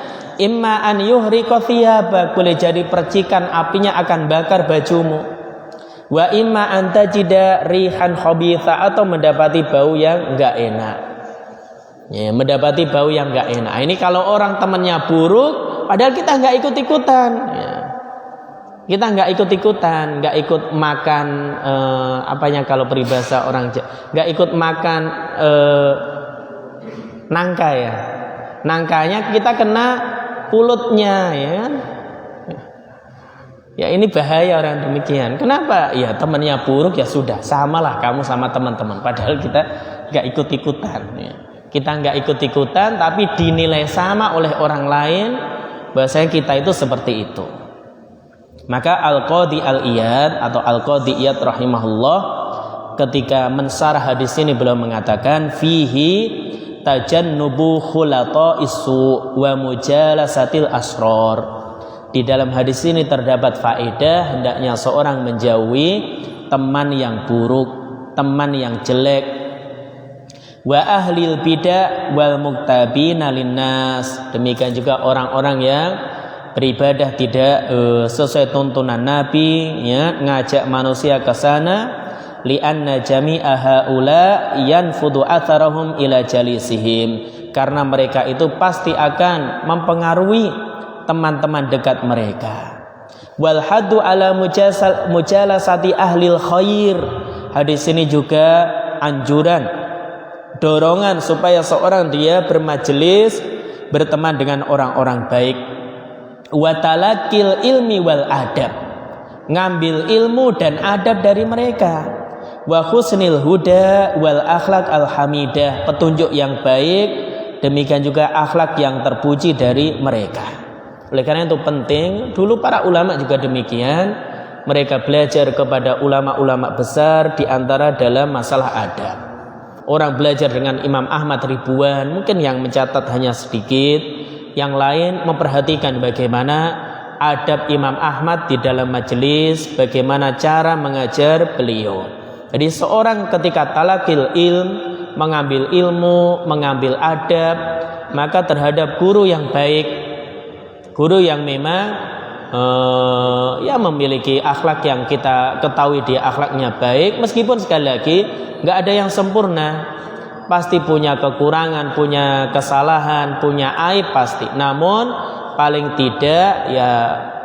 imma an yuhriqa thiyaba, boleh jadi percikan apinya akan bakar bajumu. Wa imma an tajida rihan khabitha, atau mendapati bau yang enggak enak. Ya, mendapati bau yang enggak enak. Ini kalau orang temannya buruk, padahal kita enggak ikut-ikutan. Ya. Kita enggak ikut-ikutan, enggak ikut makan apanya kalau peribahasa orang enggak ikut makan nangka ya. Nangkanya kita kena pulutnya, ya kan? Ya ini bahaya orang demikian. Kenapa? Ya temannya buruk, ya sudah, samalah kamu sama teman-teman. Padahal kita enggak ikut-ikutan. Ya. Kita enggak ikut-ikutan, tapi dinilai sama oleh orang lain. Bahasanya kita itu seperti itu. Maka Al-Qadhi Al-Iyad atau Al-Qadhi Iyad rahimahullah ketika mensarah hadis ini beliau mengatakan fihi tajannubu khulata isu wa mujalasatil asrar. Di dalam hadis ini terdapat faedah hendaknya seorang menjauhi teman yang buruk, teman yang jelek, wa ahlil bidah wal muktabina linnas. Demikian juga orang-orang yang beribadah tidak sesuai tuntunan Nabi, ya, ngajak manusia ke sana, li'anna jami'a haula yanfudu atharahum ila jalisihim, karena mereka itu pasti akan mempengaruhi teman-teman dekat mereka. Wal haddu ala mujalasati ahlil khair. Hadis ini juga anjuran, dorongan supaya seorang dia bermajelis, berteman dengan orang-orang baik. Wa talaqil ilmi wal adab, ngambil ilmu dan adab dari mereka. Wa husnil huda wal akhlak al hamidah, petunjuk yang baik, demikian juga akhlak yang terpuji dari mereka. Oleh karena itu penting, dulu para ulama juga demikian, mereka belajar kepada ulama-ulama besar di antara dalam masalah adab. Orang belajar dengan Imam Ahmad ribuan, mungkin yang mencatat hanya sedikit, yang lain memperhatikan bagaimana adab Imam Ahmad di dalam majelis, bagaimana cara mengajar beliau. Jadi seorang ketika talaqil ilm, mengambil ilmu, mengambil adab, maka terhadap guru yang baik, guru yang memang ya memiliki akhlak yang kita ketahui dia akhlaknya baik, meskipun sekali lagi nggak ada yang sempurna, pasti punya kekurangan, punya kesalahan, punya aib pasti. Namun paling tidak ya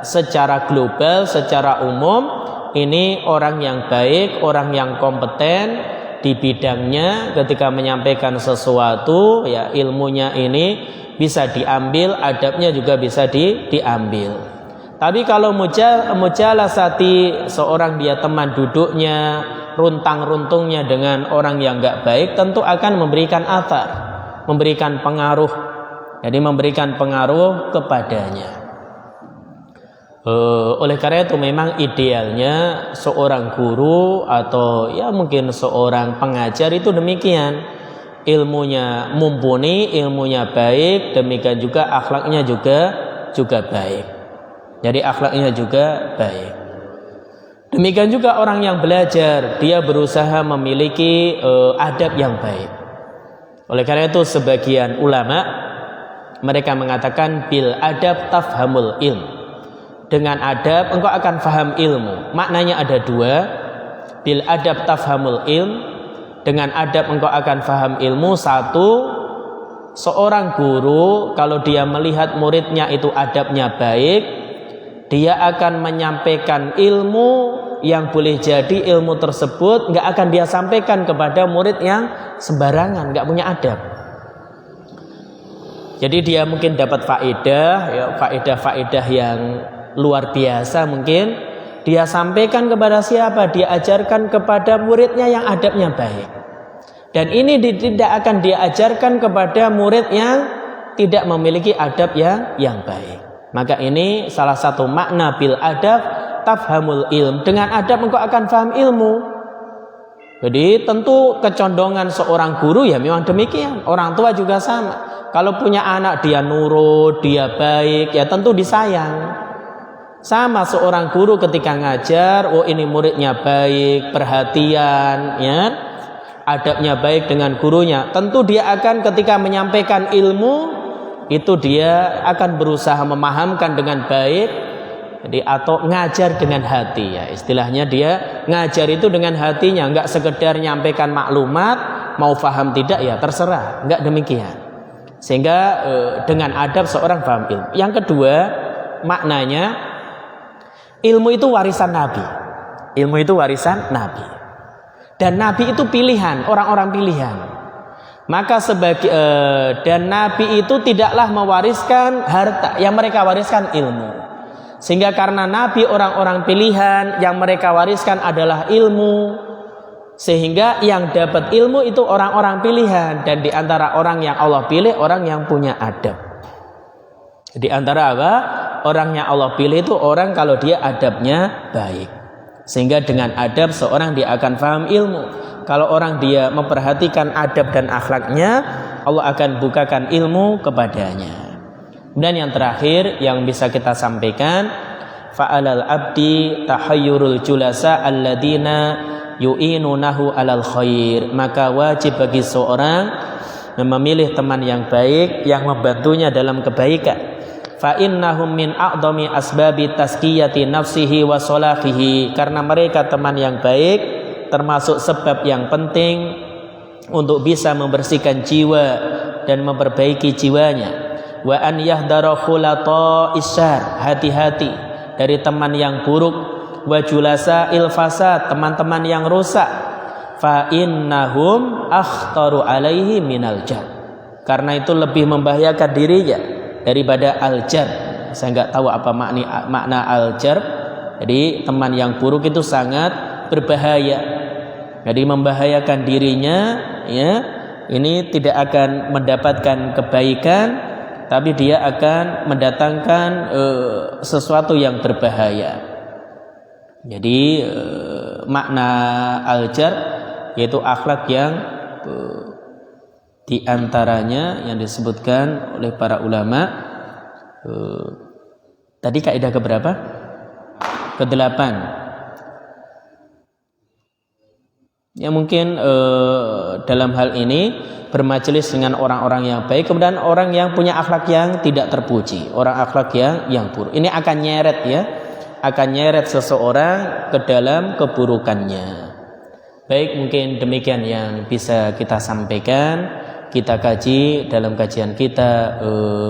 secara global, secara umum ini orang yang baik, orang yang kompeten di bidangnya. Ketika menyampaikan sesuatu, ya ilmunya ini bisa diambil, adabnya juga bisa diambil. Tapi kalau mujalasati seorang dia teman duduknya, runtang-runtungnya dengan orang yang enggak baik, tentu akan memberikan athar, memberikan pengaruh. Jadi memberikan pengaruh kepadanya. Oleh karena itu memang idealnya seorang guru atau ya mungkin seorang pengajar itu demikian, ilmunya mumpuni, ilmunya baik, demikian juga akhlaknya juga baik. Jadi akhlaknya juga baik. Demikian juga orang yang belajar, dia berusaha memiliki adab yang baik. Oleh karena itu sebagian ulama mereka mengatakan bil adab tafhamul ilm. Dengan adab engkau akan faham ilmu. Maknanya ada dua. Bil adab tafhamul ilm, dengan adab engkau akan faham ilmu. Satu, seorang guru kalau dia melihat muridnya itu adabnya baik, dia akan menyampaikan ilmu yang boleh jadi ilmu tersebut nggak akan dia sampaikan kepada murid yang sembarangan, nggak punya adab. Jadi dia mungkin dapat faedah, ya, faedah yang luar biasa mungkin dia sampaikan kepada siapa? Dia ajarkan kepada muridnya yang adabnya baik. Dan ini tidak akan dia ajarkan kepada murid yang tidak memiliki adab yang baik. Maka ini salah satu makna bil adab tafhamul ilm. Dengan adab engkau akan faham ilmu. Jadi tentu kecondongan seorang guru ya memang demikian. Orang tua juga sama. Kalau punya anak dia nurut, dia baik, ya tentu disayang. Sama seorang guru ketika ngajar, oh ini muridnya baik, perhatian, ya, adabnya baik dengan gurunya. Tentu dia akan ketika menyampaikan ilmu itu dia akan berusaha memahamkan dengan baik, jadi atau ngajar dengan hati, ya istilahnya dia ngajar itu dengan hatinya, enggak sekedar nyampaikan maklumat, mau paham tidak ya terserah, enggak demikian. Sehingga dengan adab seorang paham ilmu. Yang kedua maknanya ilmu itu warisan Nabi. Ilmu itu warisan Nabi. Dan Nabi itu pilihan, orang-orang pilihan. Maka dan Nabi itu tidaklah mewariskan harta, yang mereka wariskan ilmu. Sehingga karena Nabi orang-orang pilihan, yang mereka wariskan adalah ilmu. Sehingga yang dapat ilmu itu orang-orang pilihan. Dan di antara orang yang Allah pilih, orang yang punya adab. Di antara apa? Orang yang Allah pilih itu orang kalau dia adabnya baik. Sehingga dengan adab seorang dia akan paham ilmu. Kalau orang dia memperhatikan adab dan akhlaknya, Allah akan bukakan ilmu kepadanya. Dan yang terakhir yang bisa kita sampaikan, fa'alal abdi tahayyurul julasa alladina yu'inunahu alal khair, maka wajib bagi seorang memilih teman yang baik yang membantunya dalam kebaikan. Fa innahum min a'dhami asbabi tazkiyati nafsihi wa salahihi, karena mereka teman yang baik termasuk sebab yang penting untuk bisa membersihkan jiwa dan memperbaiki jiwanya. Wa an yahdara khulata isyar, hati-hati dari teman yang buruk. Wa julasa ilfasad, teman-teman yang rusak. Fa innahum akhtaru alaihi minal jar, karena itu lebih membahayakan dirinya daripada al-jar. Saya nggak tahu apa makna al-jar. Jadi teman yang buruk itu sangat berbahaya. Jadi membahayakan dirinya, ya. Ini tidak akan mendapatkan kebaikan, tapi dia akan mendatangkan sesuatu yang berbahaya. Jadi makna al-jar yaitu akhlak yang di antaranya yang disebutkan oleh para ulama, tadi kaidah keberapa? Ke-8. Ya mungkin dalam hal ini bermajelis dengan orang-orang yang baik, kemudian orang yang punya akhlak yang tidak terpuji, orang akhlak yang buruk. Ini akan nyeret, ya, akan nyeret seseorang ke dalam keburukannya. Baik, mungkin demikian yang bisa kita sampaikan. Kita kaji dalam kajian kita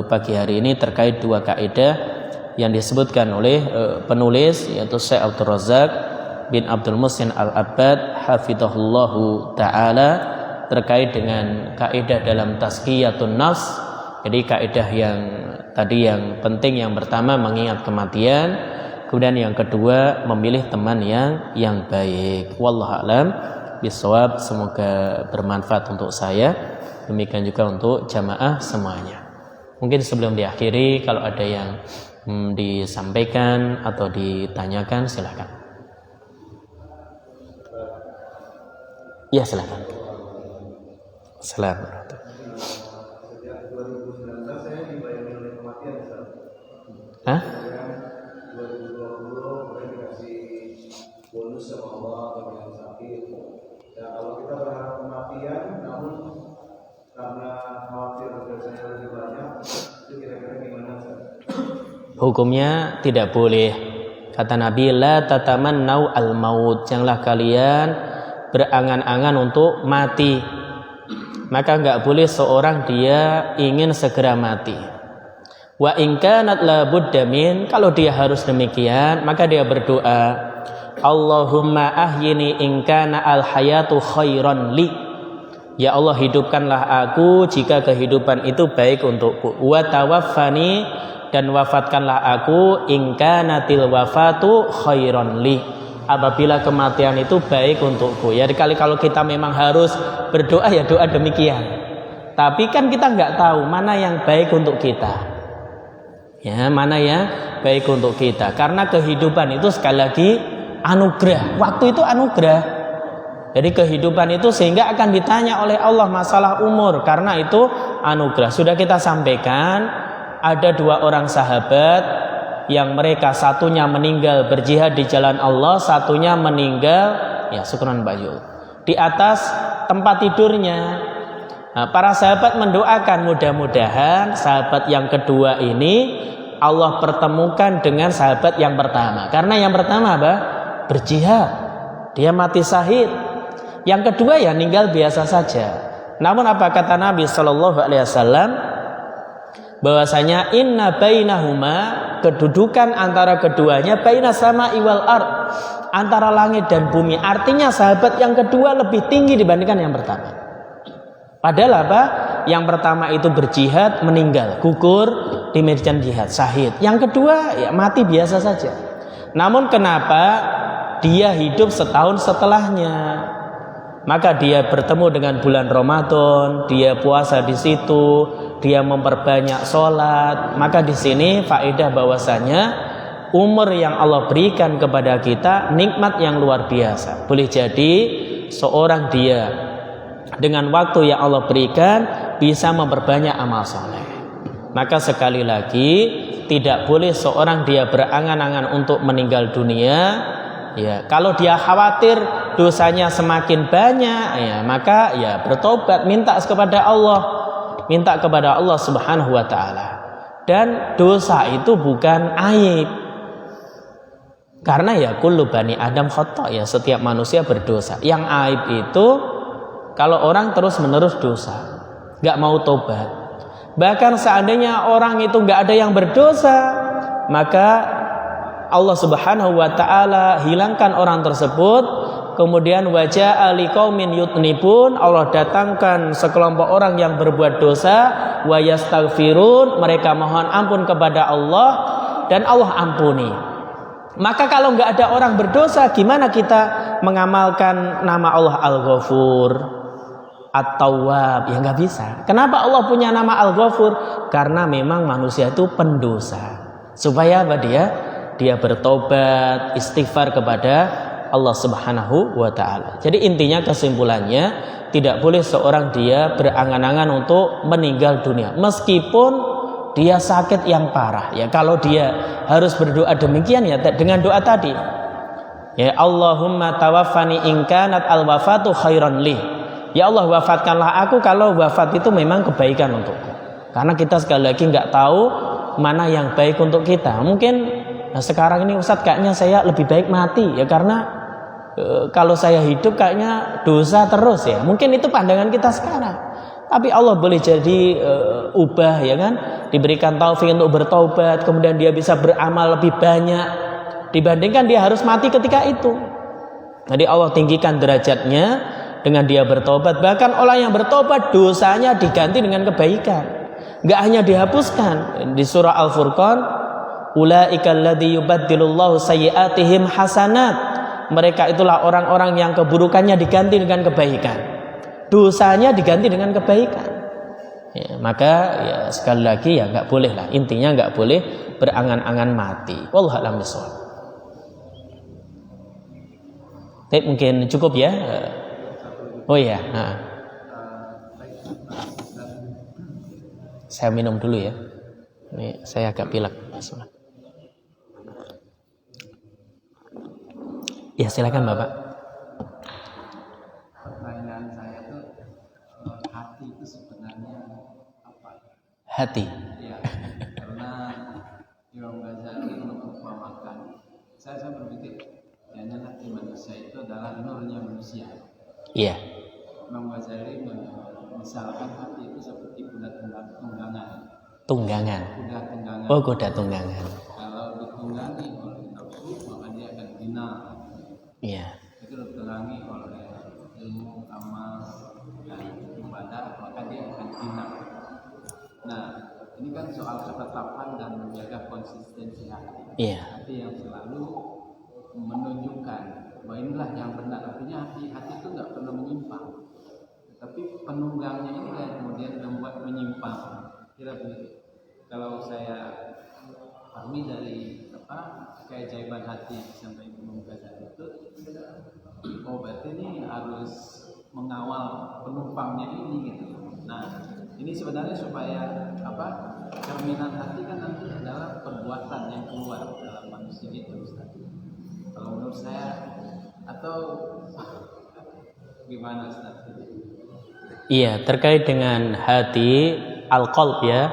pagi hari ini terkait 2 kaidah yang disebutkan oleh penulis, yaitu Syekh Abdul Razak bin Abdul Muhsin Al-Abbad hafizahullahu ta'ala, terkait dengan kaidah dalam tazkiyatun nafs. Jadi kaidah yang tadi yang penting, yang pertama mengingat kematian, kemudian yang kedua memilih teman yang baik. Wallahu a'lam bishawab. Semoga bermanfaat untuk saya, demikian juga untuk jamaah semuanya. Mungkin sebelum diakhiri, kalau ada yang disampaikan atau ditanyakan, silakan. Ya, silakan. Assalamualaikum. Sejak 2019 saya dibayani oleh kematian, Ustaz. Hah? 2020 kemudian dikasih bonus sama Allah atau yang sakit. Ya, kalau kita berharap kematian, namun karena khawatir dosanya lebih banyak, itu kira-kira gimana, Ustaz? Hukumnya tidak boleh. Kata Nabi, la tatamannau al-maut, janganlah kalian berangan-angan untuk mati. Maka enggak boleh seorang dia ingin segera mati. Wa in kanat la budda min, kalau dia harus demikian, maka dia berdoa, Allahumma ahyini in kana al hayatu khairan li. Ya Allah, hidupkanlah aku jika kehidupan itu baik untukku. Wa tawaffani, dan wafatkanlah aku in kanatil wafatu khairan li, apabila kematian itu baik untukku. Ya, kalau kita memang harus berdoa, ya doa demikian. Tapi kan kita nggak tahu mana yang baik untuk kita. Ya, mana yang baik untuk kita. Karena kehidupan itu sekali lagi anugerah. Waktu itu anugerah. Jadi kehidupan itu sehingga akan ditanya oleh Allah masalah umur. Karena itu anugerah. Sudah kita sampaikan, ada 2 orang sahabat yang mereka satunya meninggal berjihad di jalan Allah, satunya meninggal, ya syukran Mbak Yul, di atas tempat tidurnya. Nah, para sahabat mendoakan mudah-mudahan sahabat yang kedua ini Allah pertemukan dengan sahabat yang pertama. Karena yang pertama apa? Berjihad, dia mati syahid. Yang kedua ya meninggal biasa saja. Namun apa kata Nabi SAW? Bahwasanya inna bainahuma, kedudukan antara keduanya, baina sama iwal ard, antara langit dan bumi. Artinya sahabat yang kedua lebih tinggi dibandingkan yang pertama. Padahal apa? Yang pertama itu berjihad, meninggal, gugur di medan jihad, syahid. Yang kedua ya mati biasa saja. Namun kenapa dia hidup setahun setelahnya? Maka dia bertemu dengan bulan Ramadan, dia puasa di situ, dia memperbanyak sholat. Maka di sini faedah bahwasanya umur yang Allah berikan kepada kita nikmat yang luar biasa. Boleh jadi seorang dia dengan waktu yang Allah berikan bisa memperbanyak amal soleh. Maka sekali lagi tidak boleh seorang dia berangan-angan untuk meninggal dunia. Ya, kalau dia khawatir dosanya semakin banyak, ya maka ya bertobat, minta kepada Allah Subhanahu wa taala. Dan dosa itu bukan aib. Karena ya kullu bani Adam khata', ya setiap manusia berdosa. Yang aib itu kalau orang terus-menerus dosa, enggak mau tobat. Bahkan seandainya orang itu enggak ada yang berdosa, maka Allah Subhanahu wa taala hilangkan orang tersebut. Kemudian wajah liqaumin yutnibun, Allah datangkan sekelompok orang yang berbuat dosa, wa yastaghfirun, mereka mohon ampun kepada Allah dan Allah ampuni. Maka kalau nggak ada orang berdosa, gimana kita mengamalkan nama Allah Al-Ghafur, At-Tawwab? Ya nggak bisa. Kenapa Allah punya nama Al-Ghafur? Karena memang manusia itu pendosa. Supaya apa dia bertobat, istighfar kepada Allah Subhanahu wa taala. Jadi intinya, kesimpulannya, tidak boleh seorang dia berangan-angan untuk meninggal dunia meskipun dia sakit yang parah. Ya kalau dia harus berdoa demikian, ya dengan doa tadi. Ya Allahumma tawaffani in kanat al-wafatu khairan li. Ya Allah, wafatkanlah aku kalau wafat itu memang kebaikan untukku. Karena kita sekali lagi nggak tahu mana yang baik untuk kita. Mungkin sekarang ini Ustadz kayaknya saya lebih baik mati, ya karena kalau saya hidup kayaknya dosa terus, ya mungkin itu pandangan kita sekarang. Tapi Allah boleh jadi ubah, ya kan, diberikan taufik untuk bertobat, kemudian dia bisa beramal lebih banyak dibandingkan dia harus mati ketika itu. Jadi Allah tinggikan derajatnya dengan dia bertobat. Bahkan orang yang bertobat dosanya diganti dengan kebaikan, nggak hanya dihapuskan. Di surah Al-Furqan, ulaikal ladzi yubaddilullahu sayyi'atihim hasanat. Mereka itulah orang-orang yang keburukannya diganti dengan kebaikan, dosanya diganti dengan kebaikan. Ya, maka ya sekali lagi ya nggak boleh lah, intinya nggak boleh berangan-angan mati. Wallahu a'lam bishawab. Tapi mungkin cukup ya. Oh ya. Saya minum dulu ya. Ini saya agak pilek. Ya silakan Bapak. Pertanyaan saya itu, hati itu sebenarnya apa? Hati. Ya, karena Imam Ghazali mengumpamakan, saya berpikir, kayaknya hati manusia itu adalah nurnya manusia. Iya. Imam Ghazali misalkan hati itu seperti kuda tunggangan. Tunggangan. Kuda tunggangan. Oh, kuda tunggangan. Kalau ditunggangi oleh nafsu, maka dia akan hina. Iya. Itu ditunggangi oleh ilmu, amal, dan ibadah, maka dia akan hina. Nah, ini kan soal ketetapan dan menjaga konsistensi hati. Iya. Hati yang selalu menunjukkan bahwa inilah yang benar. Artinya hati itu nggak pernah menyimpang. Tapi penunggangnya ini yang kemudian membuat menyimpang. Kira begitu. Kalau saya pahami dari keajaiban hati sampai Imam Ghazali itu, berarti ini harus mengawal penumpangnya ini gitu. Nah, ini sebenarnya supaya cerminan hati kan nanti adalah perbuatan yang keluar dalam manusia itu, Ustaz. Kalau menurut saya, atau gimana Ustaz? Iya, terkait dengan hati, al-qalb ya,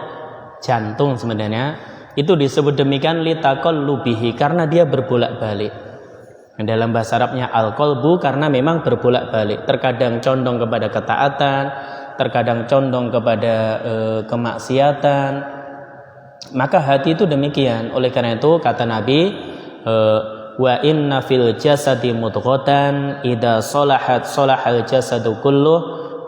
jantung sebenarnya itu disebut demikian litaqallubihi karena dia berbolak-balik. Dalam bahasa Arabnya al-qalbu karena memang berbolak-balik, terkadang condong kepada ketaatan, terkadang condong kepada kemaksiatan. Maka hati itu demikian. Oleh karena itu kata Nabi, wa inna fil jasadi mudghatan idza salahat salahal jasadu kulluh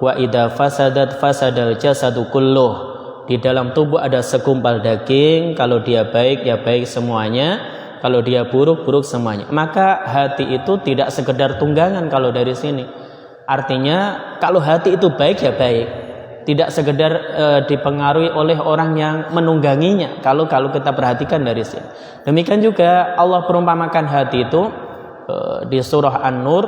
wa idza fasadat fasadal jasadu kulluh. Di dalam tubuh ada segumpal daging, kalau dia baik ya baik semuanya, kalau dia buruk buruk semuanya. Maka hati itu tidak sekedar tunggangan kalau dari sini. Artinya kalau hati itu baik ya baik, tidak sekedar dipengaruhi oleh orang yang menungganginya. Kalau kita perhatikan dari sini. Demikian juga Allah perumpamakan hati itu di surah An-Nur,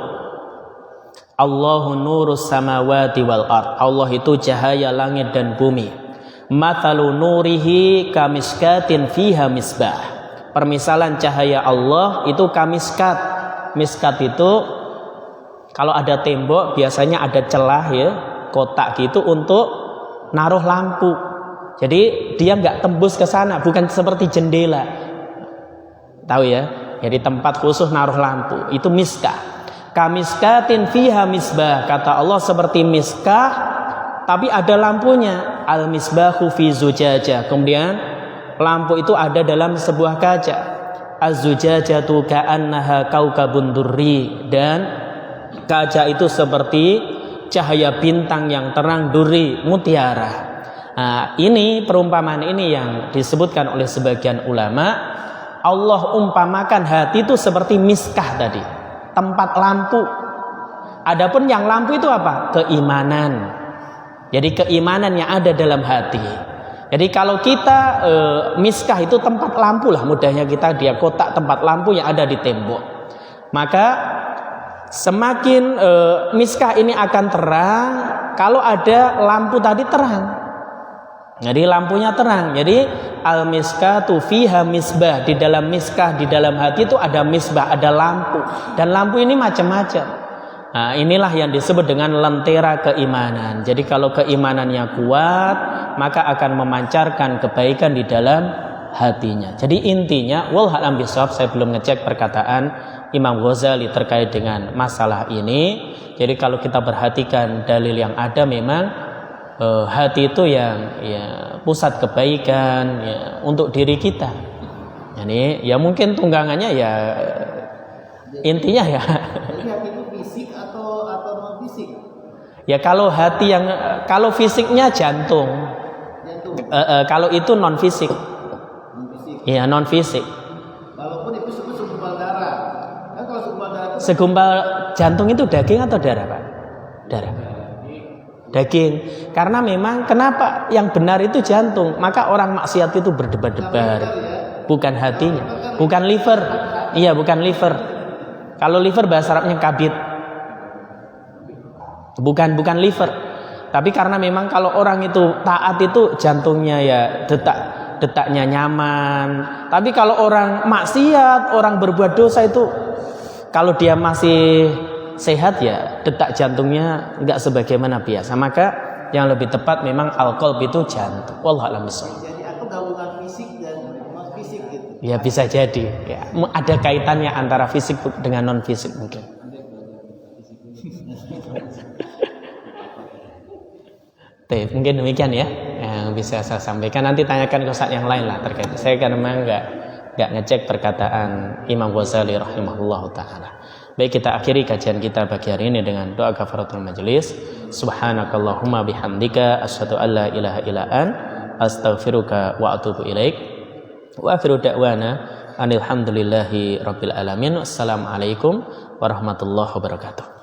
Allahu nurus samawati wal ard. Allah itu cahaya langit dan bumi. Mathalu nurihi kamiskatin fiha misbah. Permisalan cahaya Allah itu kamiskat. Miskat itu Kalau ada tembok biasanya ada celah ya, kotak gitu untuk naruh lampu. Jadi dia nggak tembus ke sana, bukan seperti jendela. Tahu ya? Jadi tempat khusus naruh lampu itu miskah. Kamiskatin fiha misbah, kata Allah seperti miskah tapi ada lampunya. Al misbahu fi zujajah. Kemudian lampu itu ada dalam sebuah kaca. Az-zujajatu ka'annaha kaukabun durri, dan kaca itu seperti cahaya bintang yang terang duri mutiara. Nah, ini perumpamaan ini yang disebutkan oleh sebagian ulama. Allah umpamakan hati itu seperti miskah tadi, tempat lampu. Adapun yang lampu itu apa? Keimanan. Jadi keimanan yang ada dalam hati. Jadi kalau kita miskah itu tempat lampu lah, mudahnya kita, dia kotak tempat lampu yang ada di tembok. Maka semakin miskah ini akan terang kalau ada lampu tadi terang. Jadi lampunya terang. Jadi al-miskatu fiha misbah, di dalam miskah, di dalam hati itu ada misbah, ada lampu. Dan lampu ini macam-macam. Nah, inilah yang disebut dengan lentera keimanan. Jadi kalau keimanannya kuat, maka akan memancarkan kebaikan di dalam hatinya. Jadi intinya, wallahu bishawab, saya belum ngecek perkataan Imam Ghazali terkait dengan masalah ini. Jadi kalau kita perhatikan dalil yang ada, memang hati itu yang pusat kebaikan untuk diri kita. Jadi ya mungkin tunggangannya ya intinya ya. Jadi hati itu fisik atau non fisik? Ya kalau hati yang kalau fisiknya jantung. Kalau itu non fisik. Iya non fisik. Walaupun itu segumpal darah. Kan kalau segumpal darah itu segumpal jantung itu daging atau darah, Pak? Darah. Daging. Karena memang kenapa yang benar itu jantung, maka orang maksiat itu berdebar-debar. Bukan hatinya, bukan liver. Iya, bukan liver. Kalau liver bahasa Arabnya kabid. Bukan liver. Tapi karena memang kalau orang itu taat itu jantungnya ya detaknya nyaman. Tapi kalau orang maksiat, orang berbuat dosa itu kalau dia masih sehat ya detak jantungnya enggak sebagaimana biasa. Maka yang lebih tepat memang al-qalb itu jantung. Wallahu a'lam bishawab. jadi aku gabungan fisik dan non fisik gitu. Ya bisa jadi ya. Ada kaitannya antara fisik dengan non fisik mungkin. Mungkin demikian ya yang bisa saya sampaikan. Nanti tanyakan ke Ustaz yang lain lah terkait. Saya kan memang enggak ngecek perkataan Imam Ghazali rahimahullahu taala. Baik, kita akhiri kajian kita pagi hari ini dengan doa kafaratul majelis. Subhanakallahumma bihamdika asyhadu an la ilaha illa astaghfiruka wa atubu ilaik. Wa akhiru da'wana anil hamdulillahi rabbil alamin. Wassalamualaikum warahmatullahi wabarakatuh.